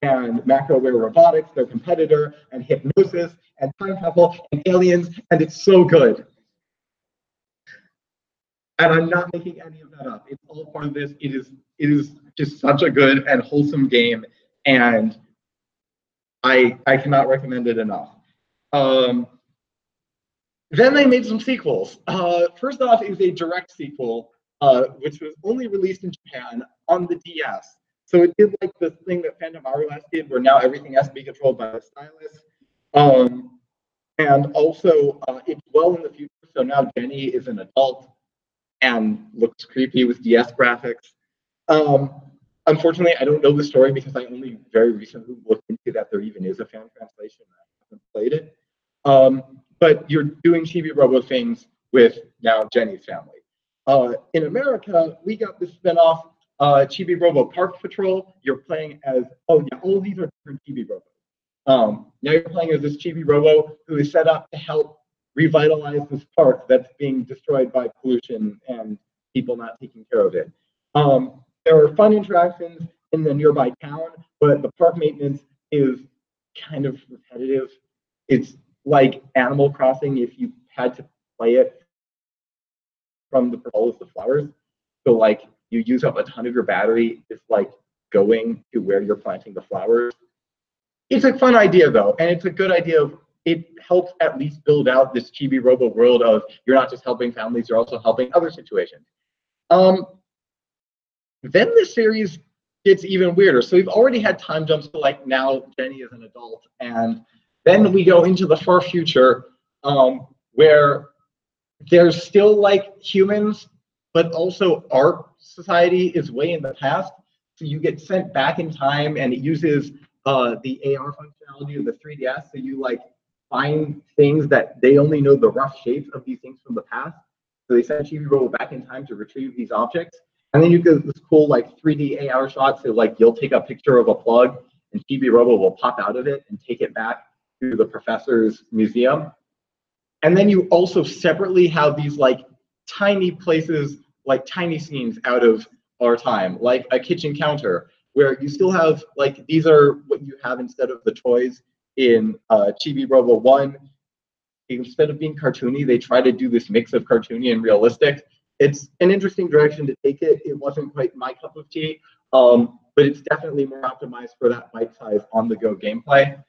and Macroware Robotics, their competitor, and hypnosis, and time travel, and aliens, and it's so good. And I'm not making any of that up. It's all part of this. It is just such a good and wholesome game, and I cannot recommend it enough. Then they made some sequels. First off is a direct sequel, which was only released in Japan on the DS. So it did like the thing that Phantom Hourglass did, where now everything has to be controlled by a stylus. And also, it's well in the future, so now Jenny is an adult and looks creepy with DS graphics. Unfortunately, I don't know the story because I only very recently looked into that there even is a fan translation. I haven't played it. But you're doing Chibi Robo things with now Jenny's family. In America, we got this spinoff, Chibi Robo Park Patrol. You're playing as, oh yeah, all of these are different Chibi Robos. Now you're playing as this Chibi Robo who is set up to help revitalize this park that's being destroyed by pollution and people not taking care of it. There are fun interactions in the nearby town, but the park maintenance is kind of repetitive. It's like Animal Crossing if you had to play it from the all the flowers. So like you use up a ton of your battery just like going to where you're planting the flowers. It's a fun idea though, and it's a good idea of it helps at least build out this Chibi Robo world of you're not just helping families, you're also helping other situations. Then the series gets even weirder. So we've already had time jumps to like now Jenny is an adult and Then we go into the far future, where there's still like humans, but also our society is way in the past. So you get sent back in time, and it uses the AR functionality of the 3DS. So you like find things that they only know the rough shapes of these things from the past. So they send Chibi Robo back in time to retrieve these objects. And then you get this cool like 3D AR shot. So like you'll take a picture of a plug, and Chibi Robo will pop out of it and take it back to the professor's museum. And then you also separately have these like tiny places, like tiny scenes out of our time, like a kitchen counter, where you still have like, these are what you have instead of the toys in Chibi Robo 1. Instead of being cartoony, they try to do this mix of cartoony and realistic. It's an interesting direction to take it. It wasn't quite my cup of tea, but it's definitely more optimized for that bite-size on-the-go gameplay.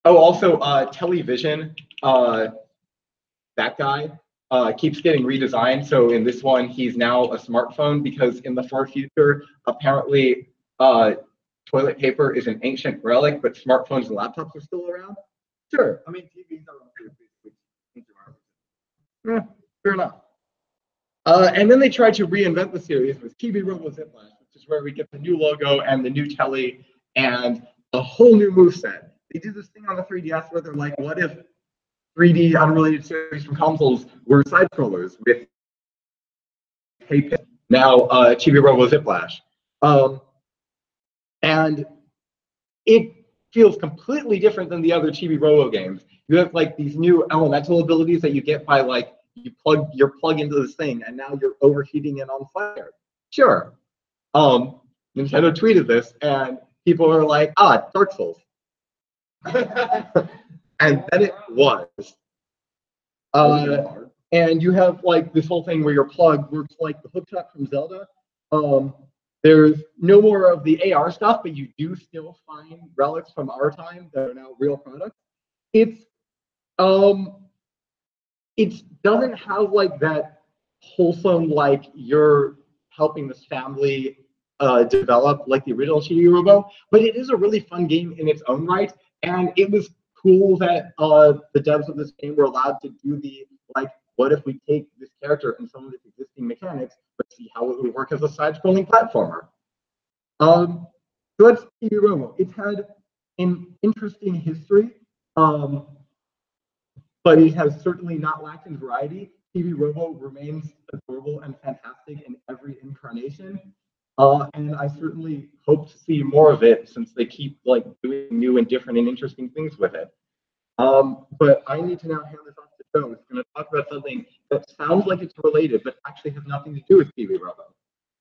Also, Television, that guy, keeps getting redesigned. So in this one, he's now a smartphone, because in the far future, apparently toilet paper is an ancient relic, but smartphones and laptops are still around. Sure, I mean, TVs are yeah, fair enough. And then they tried to reinvent the series with TV Robo Ziplash, which is where we get the new logo and the new telly and a whole new moveset. They did this thing on the 3DS where they're like, what if 3D unrelated series from consoles were side scrollers with now Chibi Robo Ziplash. And it feels completely different than the other Chibi Robo games. You have like these new elemental abilities that you get by like you plug your plug into this thing, and now you're overheating it on fire. Sure. Nintendo tweeted this, and people are like, Dark Souls. And then it was. And you have like this whole thing where your plug works like the hookshot from Zelda. There's no more of the AR stuff, but you do still find relics from our time that are now real products. It doesn't have like that wholesome, like you're helping this family develop like the original Chibi Robo, but it is a really fun game in its own right. And it was cool that the devs of this game were allowed to do the like, what if we take this character and some of its existing mechanics, but see how it would work as a side-scrolling platformer. So that's Chibi Robo. It's had an interesting history, but it has certainly not lacked in variety. Chibi Robo remains adorable and fantastic in every incarnation. And I certainly hope to see more of it, since they keep like doing new and different and interesting things with it. But I need to now hand this off to Joe, who's going to talk about something that sounds like it's related, but actually has nothing to do with Chibi Robo.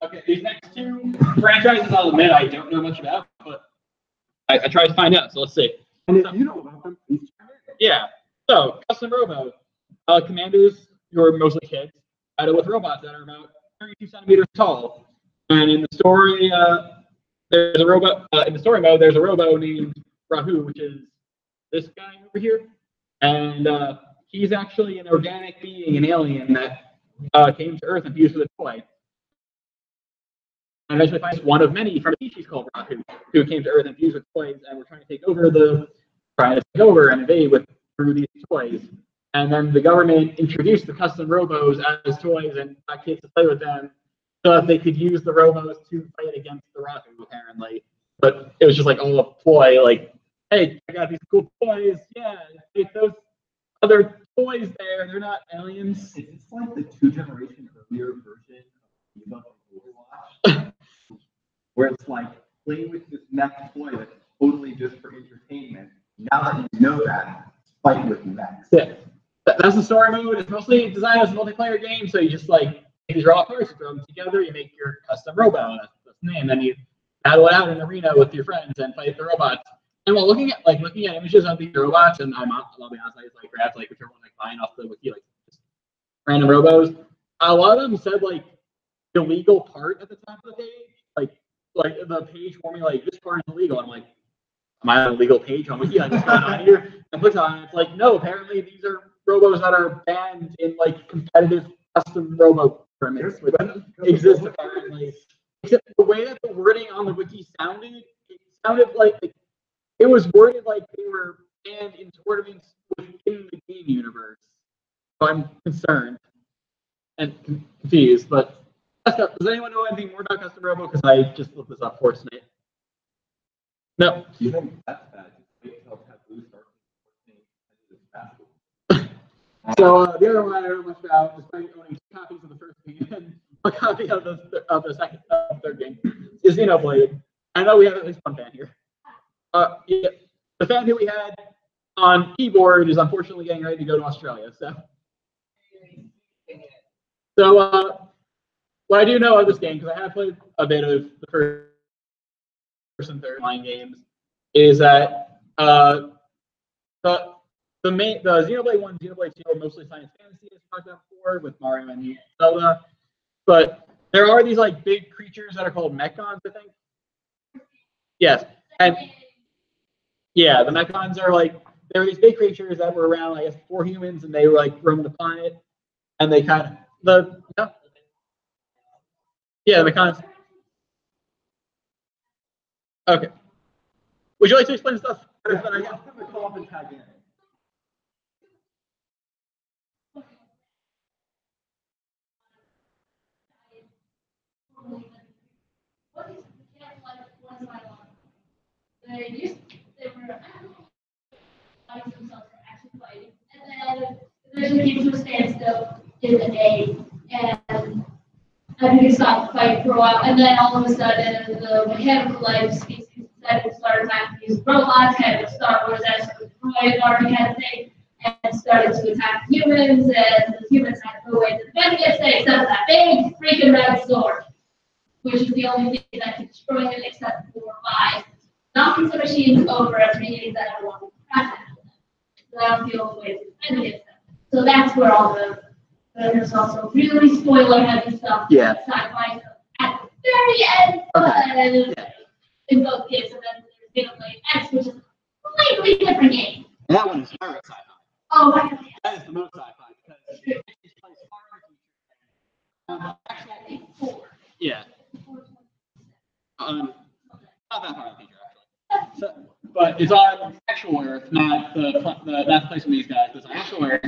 Okay, these next two franchises, I'll admit I don't know much about, but I tried to find out, so let's see. And if you know about them, please chime in. Yeah, so Custom Robo. Commanders, who are mostly kids, battle with robots that are about 32 centimeters tall. And in the story, there's a robot. In the story mode, there's a robo named Rahu, which is this guy over here, and he's actually an organic being, an alien that came to Earth and fused with a toy. And eventually finds one of many from a species called Rahu, who came to Earth and fused with toys, and were trying to take over and invade through these toys. And then the government introduced the custom robos as toys and got kids to play with them, so that they could use the robos to fight against the Rahu, apparently. But it was just like all a ploy, like, hey, I got these cool toys. Yeah, take those other toys there. They're not aliens. It's like the 2-generation earlier version of Overwatch, where it's like play with this mech toy that's totally just for entertainment. Now that you know that, fight with mechs. Yeah, that's the story mode. It's mostly designed as a multiplayer game, so you just like take these raw parts, you throw them together, you make your custom robot. That's the name. Then you battle it out in an arena with your friends and fight the robots. And while looking at images of these robots, and I'll be honest, I just like grabbed like whichever one I find off the wiki, like just random robos. A lot of them said like illegal part at the top of the page, like the page for me, like this part is illegal. I'm like, am I on a legal page on wiki? Like what's going on here? And click on it, it's like, no, apparently these are robos that are banned in like competitive custom robo tournaments, which exist apparently. Except the way that the wording on the wiki sounded, it sounded like it was worded like they were banned in tournaments within the game universe. So I'm concerned and confused. But does anyone know anything more about Custom Robo? Because I just looked this up for tonight. No. Do you think that's bad? Wait till Taboo starts enforcing So the other one I don't know much about, despite owning 2 copies of the first game and 1 copy of the second, third game, is Xenoblade. I know we have at least one fan here. Yeah, the fan who we had on keyboard is unfortunately getting ready to go to Australia. So what I do know of this game, because I have played a bit of the first and third line games, is that the Xenoblade 1 and Xenoblade 2 are mostly science fantasy, as we talked about before, with Mario and Zelda. But there are these like big creatures that are called mechons, I think. Yes. And yeah, the mechons are like, there were these big creatures that were around, I guess, before humans, and they were like roaming the planet, and they kind of the mechons. Okay. Would you like to explain stuff? I guess I'm gonna call up and tag in. They were fighting themselves or actually fighting, and then eventually came to a standstill in the day, and I think it stopped fighting for a while, and then all of a sudden the mechanical life species decided to start attacking these robots, kind of Star Wars-esque Freud army kind of thing, and started to attack humans, and the humans had no way to defend against it except that big freaking red sword, which is the only thing that can destroy it except for 5 knocking the machines over as meaning that everyone will crash into them. So that's the only way to defend against them. So that's where all there's also really spoiler heavy stuff. Yeah. Sci-fi at the very end, but in both cases, and then there's Xenoblade X, which is a completely different game. And that one is very sci-fi. Oh my god. That is the most sci-fi because it takes place far in the future. Yeah. Not that far in the future, actually. So, but it's on actual Earth, not the place from these guys. It's on actual Earth,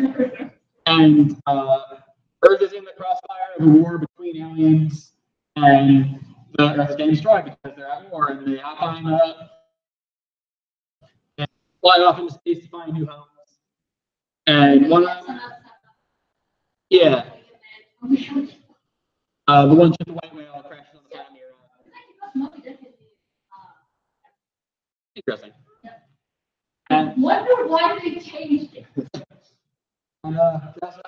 and Earth is in the crossfire of a war between aliens, and the Earth is getting destroyed because they're at war, and they hop on and fly off into space to find new homes. And one of them, yeah, the one with the white whale crashes on the planet. Interesting. And Wonder why they changed it. that's what I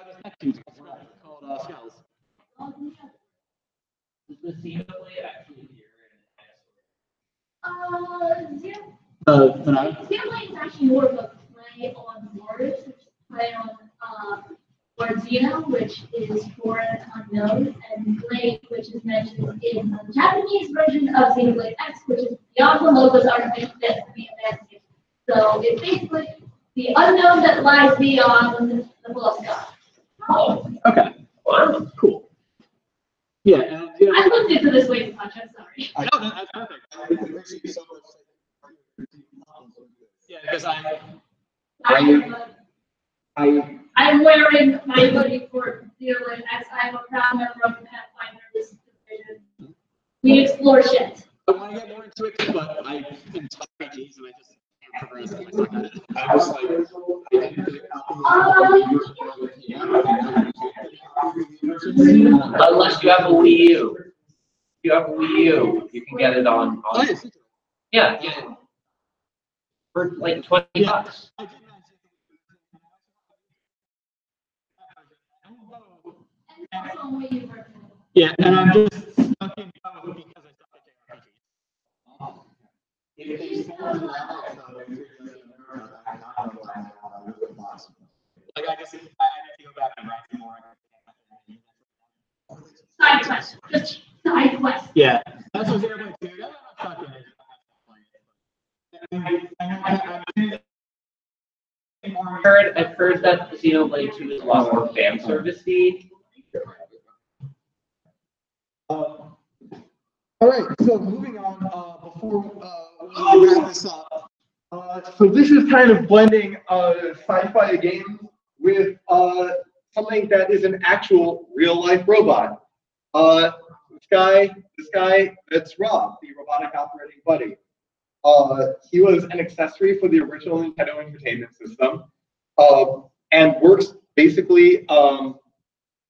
was next to. It's called Skulls. Is the Xenoblade actually here Xenoblade is actually more of a play on words, which is play on word Xeno, which is foreign unknown, and Blade, which is mentioned in the Japanese version of Xenoblade X, which is beyond the logo's artificial destiny and magic. So it's basically the unknown that lies beyond the full sky. Oh, Okay. wow, Cool. Yeah, and I looked into this way too much, I'm sorry. no, that's perfect. Yeah, because I'm wearing my hoodie for Xenoblade X. I'm a proud member of the Pathfinder this division. We explore shit. I want to get more into it, but I didn't talk RPGs and I just can't progress if I suck at it. I was like, I didn't get a copy. unless you have a Wii U. If you have a Wii U, you can get it on yeah, for like $20. Yeah, and I'm just stuck in Go because I suck at RPGs. If they sold it out, Like I just, I need to go back and write some more. Side quest. Just side quest. Yeah, that's what Xenoblade 2. I'm not stuck in it. I've heard that Xenoblade 2 is a lot more fan service-y. All right, so moving on, before we wrap this up, So this is kind of blending sci-fi games with something that is an actual real-life robot. This guy, that's Rob, the robotic operating buddy. He was an accessory for the original Nintendo Entertainment System, and works basically. So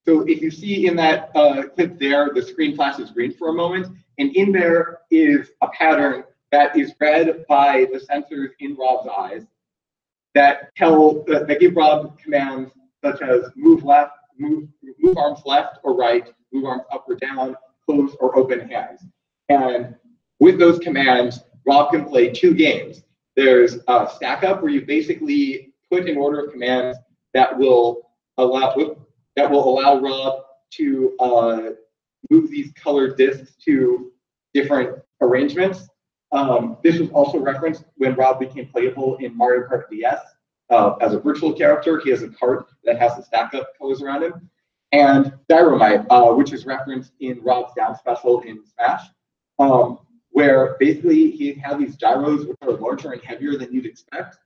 if you see in that clip there, the screen flashes green for a moment, and in there is a pattern that is read by the sensors in Rob's eyes that give Rob commands such as move left, move arms left or right, move arms up or down, close or open hands. And with those commands, Rob can play two games. There's stack up, where you basically put an order of commands that will allow Rob to move these colored discs to different arrangements. This was also referenced when Rob became playable in Mario Kart DS as a virtual character. He has a cart that has the stack up colors around him. And Dynamite, which is referenced in Rob's down special in Smash, where basically he had these gyros which are larger and heavier than you'd expect.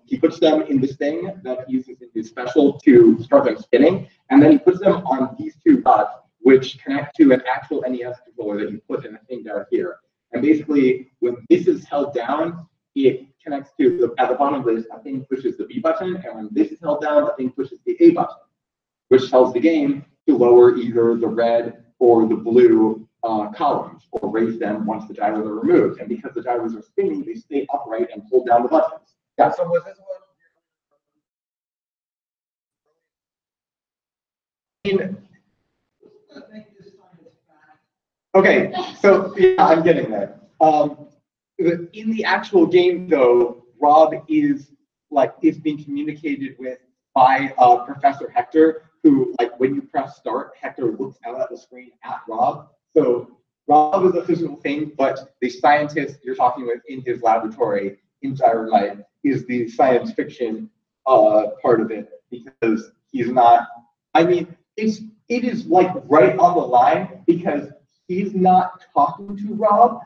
He puts them in this thing that he uses in his special to start them spinning, and then he puts them on these two dots, which connect to an actual NES controller that you put in a thing down here. And basically, when this is held down, it connects to at the bottom of this, a thing pushes the B button, and when this is held down, a thing pushes the A button, which tells the game to lower either the red or the blue columns, or raise them once the gyros are removed. And because the gyros are spinning, they stay upright and hold down the buttons. Yeah. So was this one? Okay, so yeah, I'm getting there. In the actual game, though, Rob is being communicated with by Professor Hector, who, like, when you press start, Hector looks out at the screen at Rob. So Rob is a physical thing, but the scientist you're talking with in his laboratory in Gyromite is the science fiction part of it, because he's not. I mean, it is like right on the line, because he's not talking to Rob,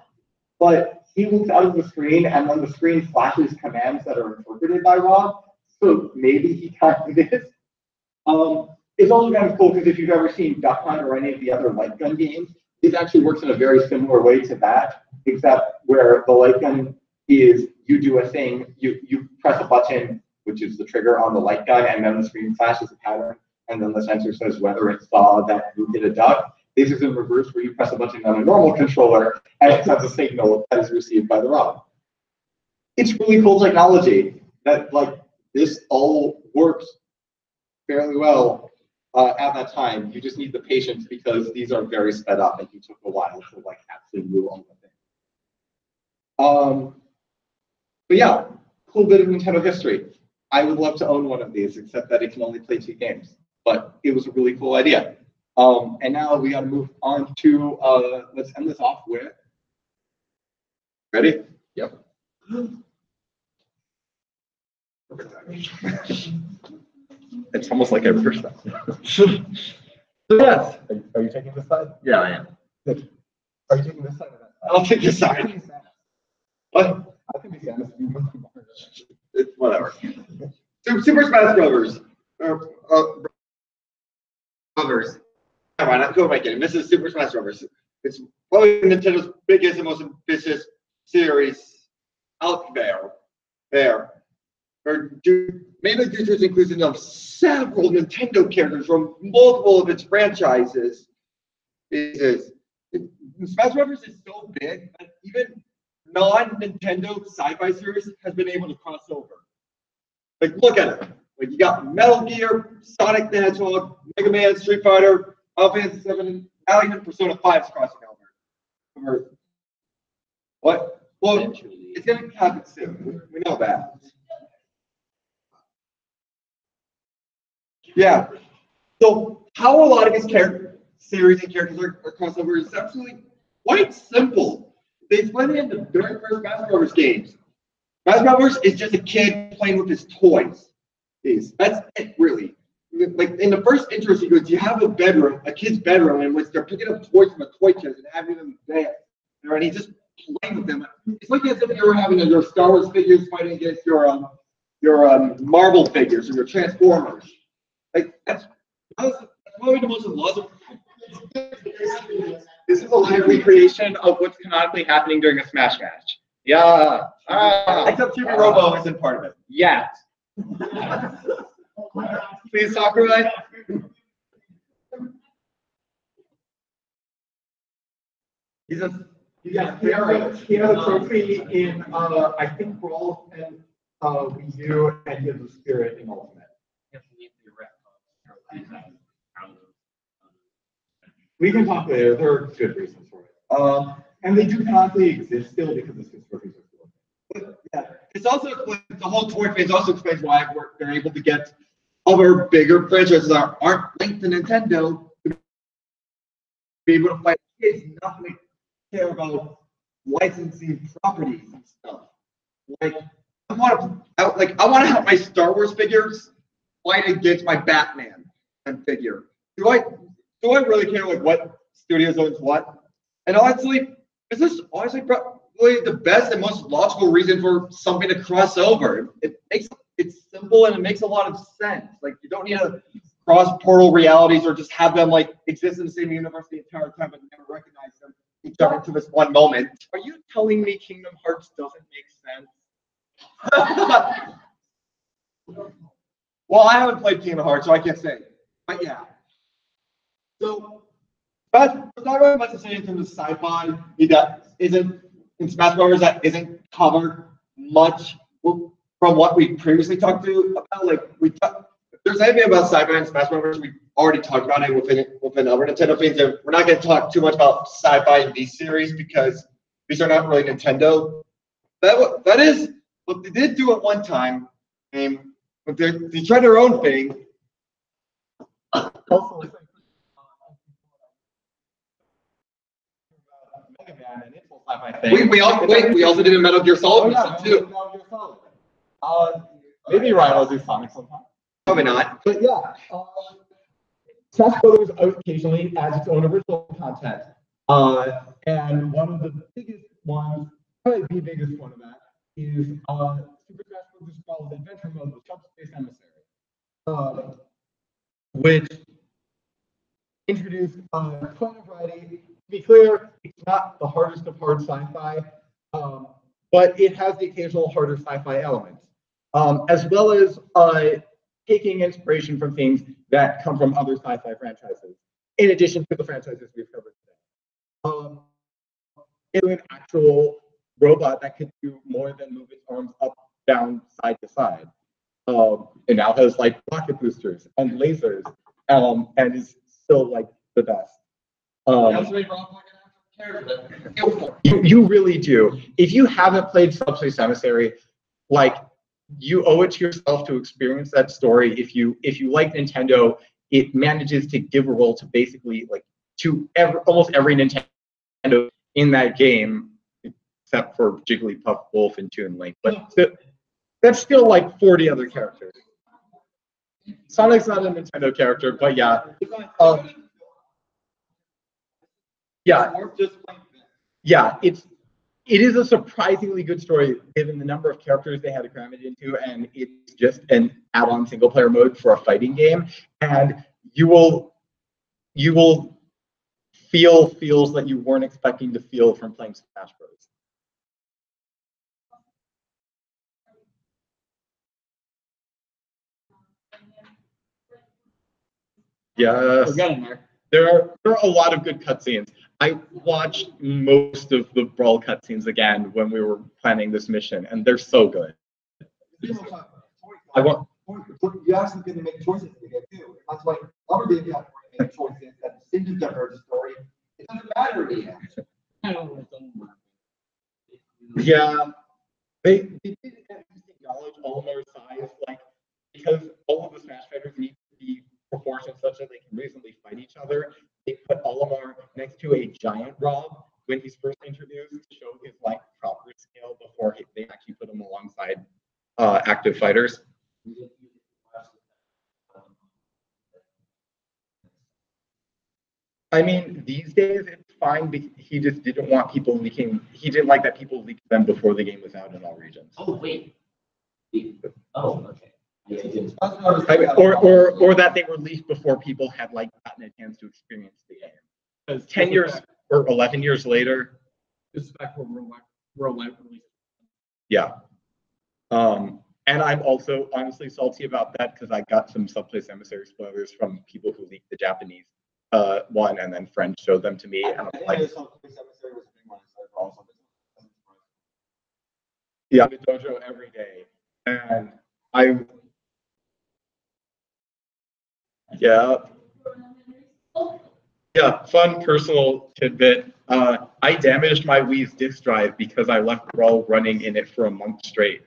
but he looks out of the screen, and then the screen flashes commands that are interpreted by Rob. So maybe he kind of is. It's also kind of cool because if you've ever seen Duck Hunt or any of the other light gun games, this actually works in a very similar way to that, except where the light gun is you do a thing, you press a button, which is the trigger on the light gun, and then the screen flashes a pattern, and then the sensor says whether it saw that you hit a duck. This is in reverse, where you press a button on a normal controller, and it sends a signal that is received by the Rob. It's really cool technology that, like, this all works fairly well at that time. You just need the patience, because these are very sped up, and he took a while to, like, actually do all the things. But yeah, cool bit of Nintendo history. I would love to own one of these, except that it can only play 2 games. But it was a really cool idea. And now we got to move on to, let's end this off with, ready? Yep. It's almost like I rehearsed that. Yes. Are you taking this side? Yeah, I am. Good. Are you taking this side or that side? I'll take this side. What? I can be Samus if you want to be Mario. It's whatever. Super Smash Brothers. Brothers. Come on, who am I kidding? This is Super Smash Brothers. It's probably Nintendo's biggest and most ambitious series out there. Mainly features inclusion of several Nintendo characters from multiple of its franchises. Smash Brothers is so big that even non-Nintendo Sci-Fi series has been able to cross over. Like, look at it. Like, you got Metal Gear, Sonic the Hedgehog, Mega Man, Street Fighter, Final Fantasy 7, now even Persona 5 is crossing over. What? Well, eventually. It's going to happen soon. We know that. Yeah. So how a lot of these series and characters are crossovers is actually quite simple. They split it into very first Smash Brothers games. Smash Brothers is just a kid playing with his toys. That's it, really. Like, in the first intro sequence, you have a kid's bedroom, in which they're picking up toys from a toy chest and having them there, and he's just playing with them. It's like as if you were having your Star Wars figures fighting against your Marvel figures or your Transformers. Like that's probably the most logical. This is a live recreation of what's canonically happening during a Smash match. Yeah. Except Chibi Robo isn't part of it. Yeah. Please, Sakurai. He's a He has a trophy in I think Brawl and Wii U, and he has a spirit in Ultimate. We can talk later. There are good reasons for it. And they do canonically exist still because the Swiss trophies are still. Yeah, it's also explains, the whole toy phase also explains why they're able to get other bigger franchises that aren't linked to Nintendo to be able to fight kids, not to care about licensing properties and stuff. Like I want to have my Star Wars figures fight against my Batman figure. Do I really care like what studios owns what? And honestly, this is honestly probably the best and most logical reason for something to cross over. It's simple and it makes a lot of sense. Like you don't need to cross portal realities or just have them like exist in the same universe the entire time but never recognize them each other to this one moment. Are you telling me Kingdom Hearts doesn't make sense? Well, I haven't played Kingdom Hearts, so I can't say. But yeah. So, but there's not really much to say in terms of sci-fi that isn't in Smash Bros. That isn't covered much from what we previously talked about. Like if there's anything about sci-fi and Smash Bros. We already talked about it within other Nintendo things. And we're not going to talk too much about sci-fi in these series because these are not really Nintendo. That is what they did do at one time. And they tried their own thing. Also, Mega Man and its whole sci-fi thing. We also did a Metal Gear Solid too. Metal Gear Solid. Maybe Ryan will do Sonic sometime. Probably not. But yeah, Smash Brothers occasionally adds its own original content. And one of the biggest ones, probably the biggest one of that, is Super Smash Bros. Brawl's Adventure Mode with Subspace Emissary, which introduced quite a variety. To be clear, it's not the hardest of hard sci-fi, but it has the occasional harder sci-fi elements, as well as taking inspiration from things that come from other sci-fi franchises, in addition to the franchises we've covered today. It's an actual robot that could do more than move its arms up, down, side to side. It now has like rocket boosters and lasers, and is still like the best. You really do. If you haven't played Subspace Emissary, like you owe it to yourself to experience that story. If you like Nintendo, it manages to give a role to basically like almost every Nintendo in that game, except for Jigglypuff, Wolf, and Toon Link. But that's still like 40 other characters. Sonic's not a Nintendo character, but yeah. Yeah, it is a surprisingly good story given the number of characters they had to cram it into, and it's just an add-on single-player mode for a fighting game, and you will feel feels that you weren't expecting to feel from playing Smash Bros. Yes. We're getting there. There are a lot of good cutscenes. I watched most of the Brawl cutscenes again when we were planning this mission, and they're so good. I want. You actually get to make choices in the game too. That's why other games you have to make choices that seem to divert the story. It doesn't matter in the end. Yeah, they did acknowledge Olimar's size, like because all of the Smash fighters need to be proportioned such that they can reasonably fight each other. They put Olimar next to a giant Rob when he's first introduced to show his like proper scale before they actually put him alongside active fighters. I mean, these days it's fine. He just didn't want people leaking. He didn't like that people leaked them before the game was out in all regions. Oh, wait. Oh, okay. Yeah, he did. Or that they were leaked before people had like gotten a chance to experience the game. Because 10 years or 11 years later. This is back when worldwide release. Yeah. And I'm also honestly salty about that because I got some Subspace Emissary spoilers from people who leaked the Japanese one, and then friends showed them to me. And I'm like, yeah, the dojo every day, and yeah, fun personal tidbit. I damaged my Wii's disk drive because I left Brawl running in it for a month straight.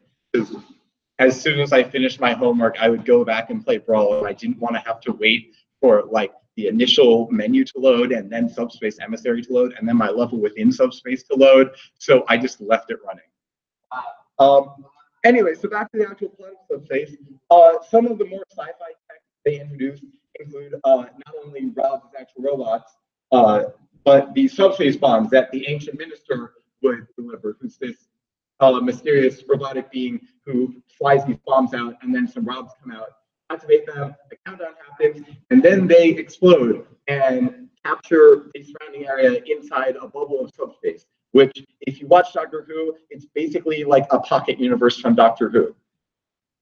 As soon as I finished my homework, I would go back and play Brawl, and I didn't want to have to wait for like the initial menu to load and then Subspace Emissary to load and then my level within Subspace to load. So I just left it running. Anyway, so back to the actual plot of Subspace. Some of the more sci-fi tech they introduced include not only Rob's actual robots, but the subspace bombs that the ancient minister would deliver, who's this mysterious robotic being who flies these bombs out, and then some Robs come out, activate them, a countdown happens, and then they explode and capture the surrounding area inside a bubble of subspace, which, if you watch Doctor Who, it's basically like a pocket universe from Doctor Who.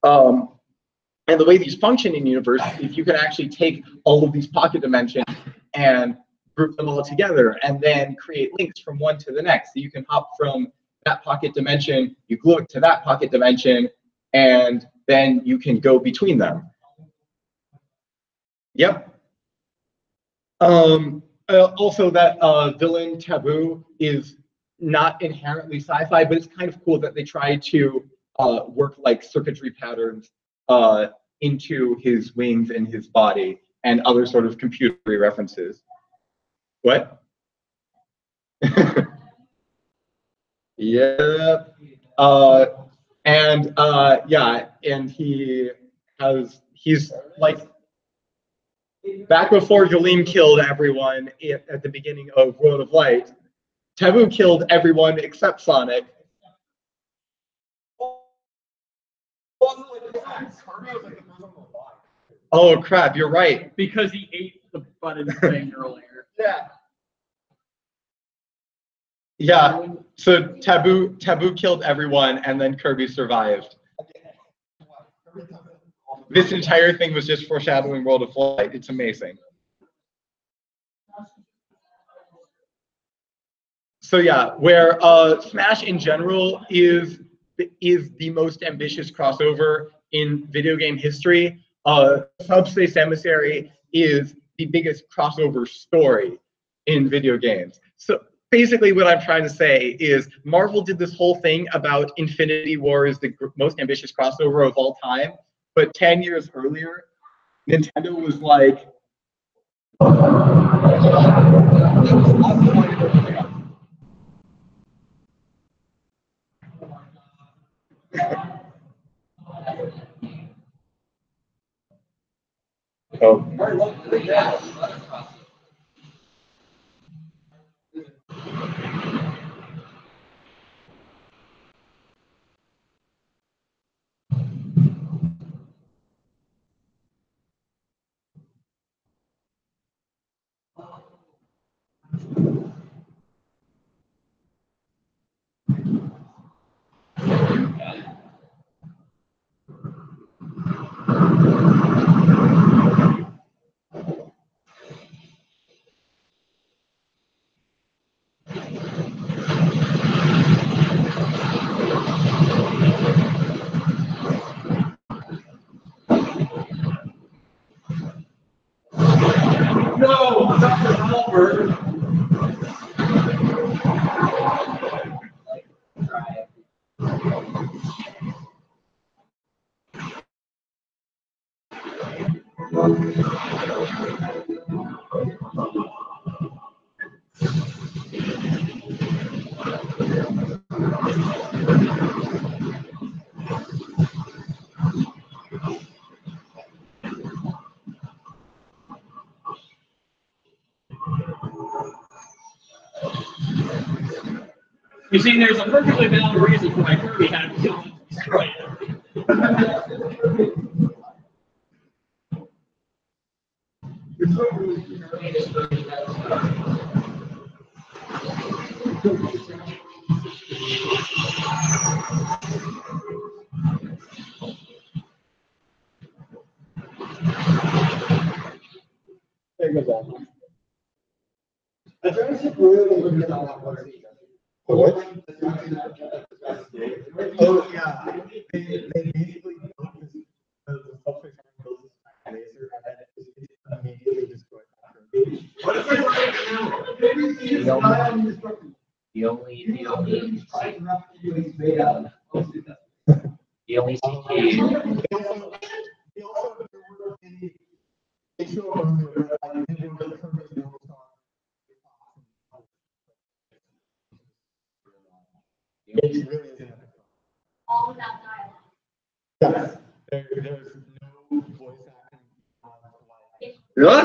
And the way these function in universe is you can actually take all of these pocket dimensions and group them all together and then create links from one to the next. So you can hop from that pocket dimension, you glue it to that pocket dimension, and then you can go between them. Yep. Also, that villain Taboo is not inherently sci-fi, but it's kind of cool that they try to work like circuitry patterns into his wings and his body and other sort of computery references. What? Yeah. Yeah, and he's like, back before Galim killed everyone at the beginning of World of Light, Taboo killed everyone except Sonic. Oh crap, you're right. Because he ate the button thing earlier. Yeah. Yeah. So Taboo killed everyone, and then Kirby survived. This entire thing was just foreshadowing World of Light. It's amazing. So yeah, where Smash in general is the most ambitious crossover in video game history, Subspace Emissary is the biggest crossover story in video games. So basically what I'm trying to say is Marvel did this whole thing about Infinity War is the most ambitious crossover of all time, but 10 years earlier, Nintendo was like, oh. No, Dr. Albert. You see, there's a perfectly valid reason for why Kirby had to destroy it. There goes that. A Jurassic really would be a lot more. What? Oh yeah, they basically built this the subject built this laser and then it immediately destroyed that. What if the only CG. They also they show earlier like they didn't really Kirby's built on. It really isn't. All without dialogue. Yes, there's no voice acting. Really?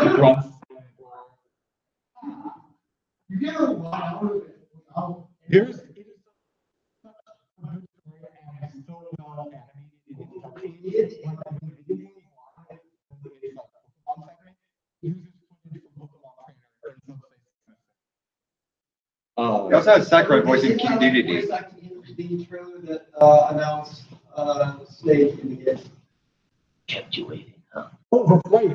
You get a lot out of it. It is such a good story and so well animated. It's like the video game line and the Pokemon segment uses footage from Pokemon Trainer in some places. We also have Sakurai voicing King Dedede. The trailer that announced Snake in the end. Kept you waiting, huh? Oh, but wait.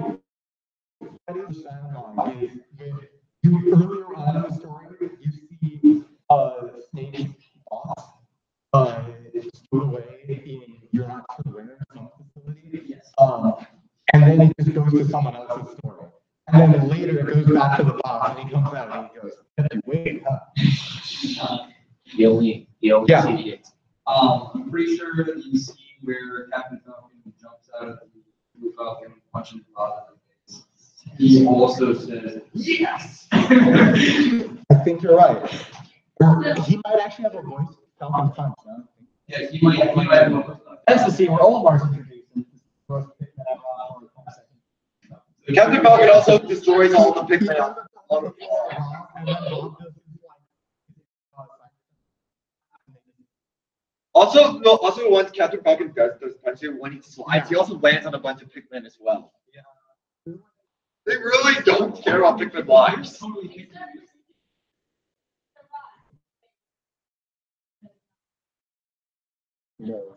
That is Sandlon is when you earlier on in the story you see Snake's boss stowed away in you're not sure where some facility. Yes. And then it just goes to someone else's story. And then later it goes back to the boss and he comes out and he goes, "Kept you waiting, huh?" The only Yeah. CG. I'm pretty sure that you see where Captain Falcon jumps out of the Blue Falcon and punches Bob in the face. He also says, "Yes." I think you're right. Or he might actually have a voice Falcon punch, huh? Yeah, he might have one. That's the scene where Olamar's introduced. Captain Falcon also destroys all the Pikmin. Also, once Captain Falcon does punch it, when he slides, he also lands on a bunch of Pikmin as well. Yeah. They really don't care about Pikmin lives. No.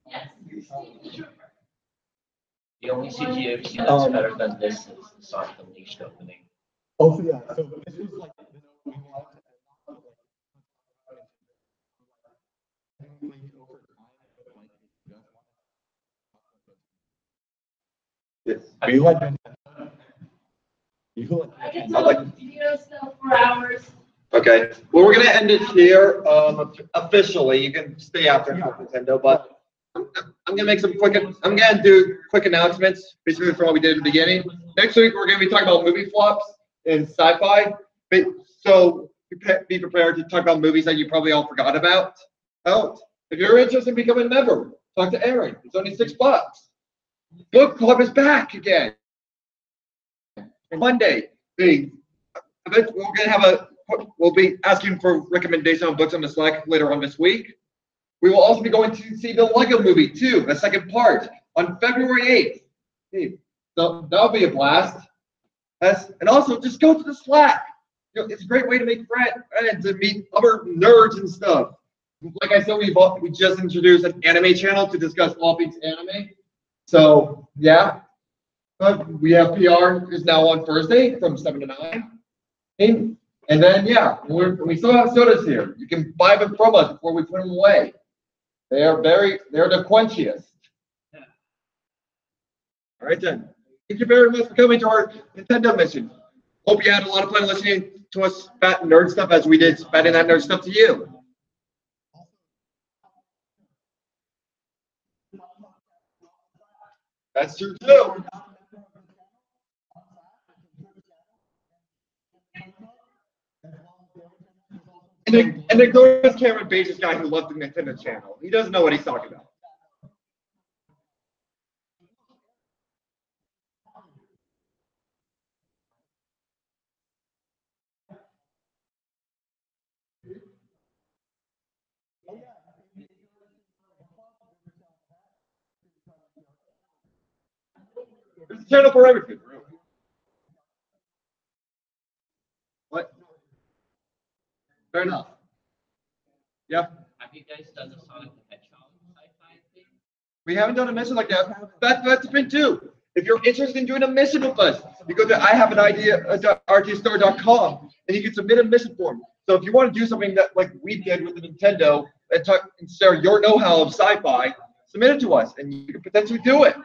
Yes. The only CG I've seen that's better than this is the Sonic Unleashed opening. Also, yeah. So this was like we wanted to Yes. you like you like I can I'd like- talk video stuff for hours. Okay. Well, we're gonna end it here. Officially, you can stay after Nintendo, but I'm gonna make some quick. I'm gonna do quick announcements, basically from what we did in the beginning. Next week, we're gonna be talking about movie flops in sci-fi. So be prepared to talk about movies that you probably all forgot about. Oh, if you're interested in becoming a member, talk to Aaron. It's only $6. Book club is back again. And Monday, we're gonna have we'll be asking for recommendations on books on the Slack later on this week. We will also be going to see the Lego Movie 2, the second part, on February 8th. Hey, so that'll be a blast. And also, just go to the Slack. You know, it's a great way to make friends and meet other nerds and stuff. Like I said, we just introduced an anime channel to discuss all things anime. So yeah, we have PR is now on Thursday from 7 to 9. And then yeah, we still have sodas here. You can buy them from us before we put them away. They're the quenchiest. All right then. Thank you very much for coming to our Nintendo mission. Hope you had a lot of fun listening to us spat nerd stuff as we did spatting that nerd stuff to you. That's true too. And then go to Cameron Bates, guy who loved the Nintendo channel. He doesn't know what he's talking about. There's a channel for everything. Really. What? Fair enough. Yeah. Have you guys done the Sonic the Hedgehog sci-fi thing? We haven't done a mission like that. That's the thing too. If you're interested in doing a mission with us, you go to ihaveanidea.rtstar.com and you can submit a mission form. So if you want to do something that like we did with the Nintendo and share your know-how of sci-fi, submit it to us and you can potentially do it.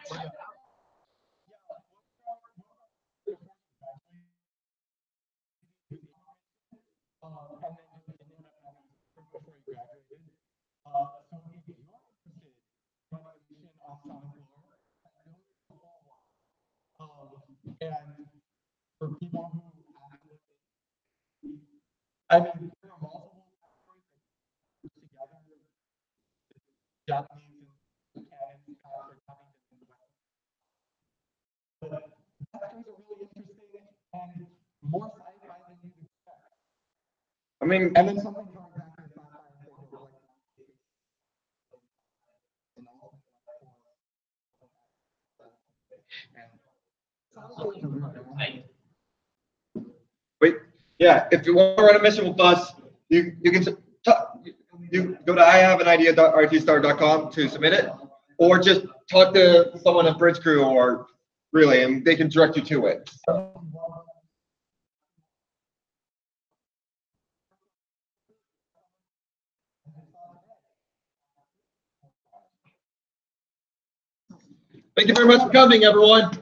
And for people who I mean, there are multiple categories that put together Japanese and canon are coming to the West. But Westerns are really interesting and more sci-fi than you'd expect. I mean, And then something from exactly sci-fi and things like wait, yeah, if you want to run a mission with us, you can you go to ihaveanidea.rtstar.com to submit it, or just talk to someone at Bridge Crew or really, and they can direct you to it. Thank you very much for coming, everyone.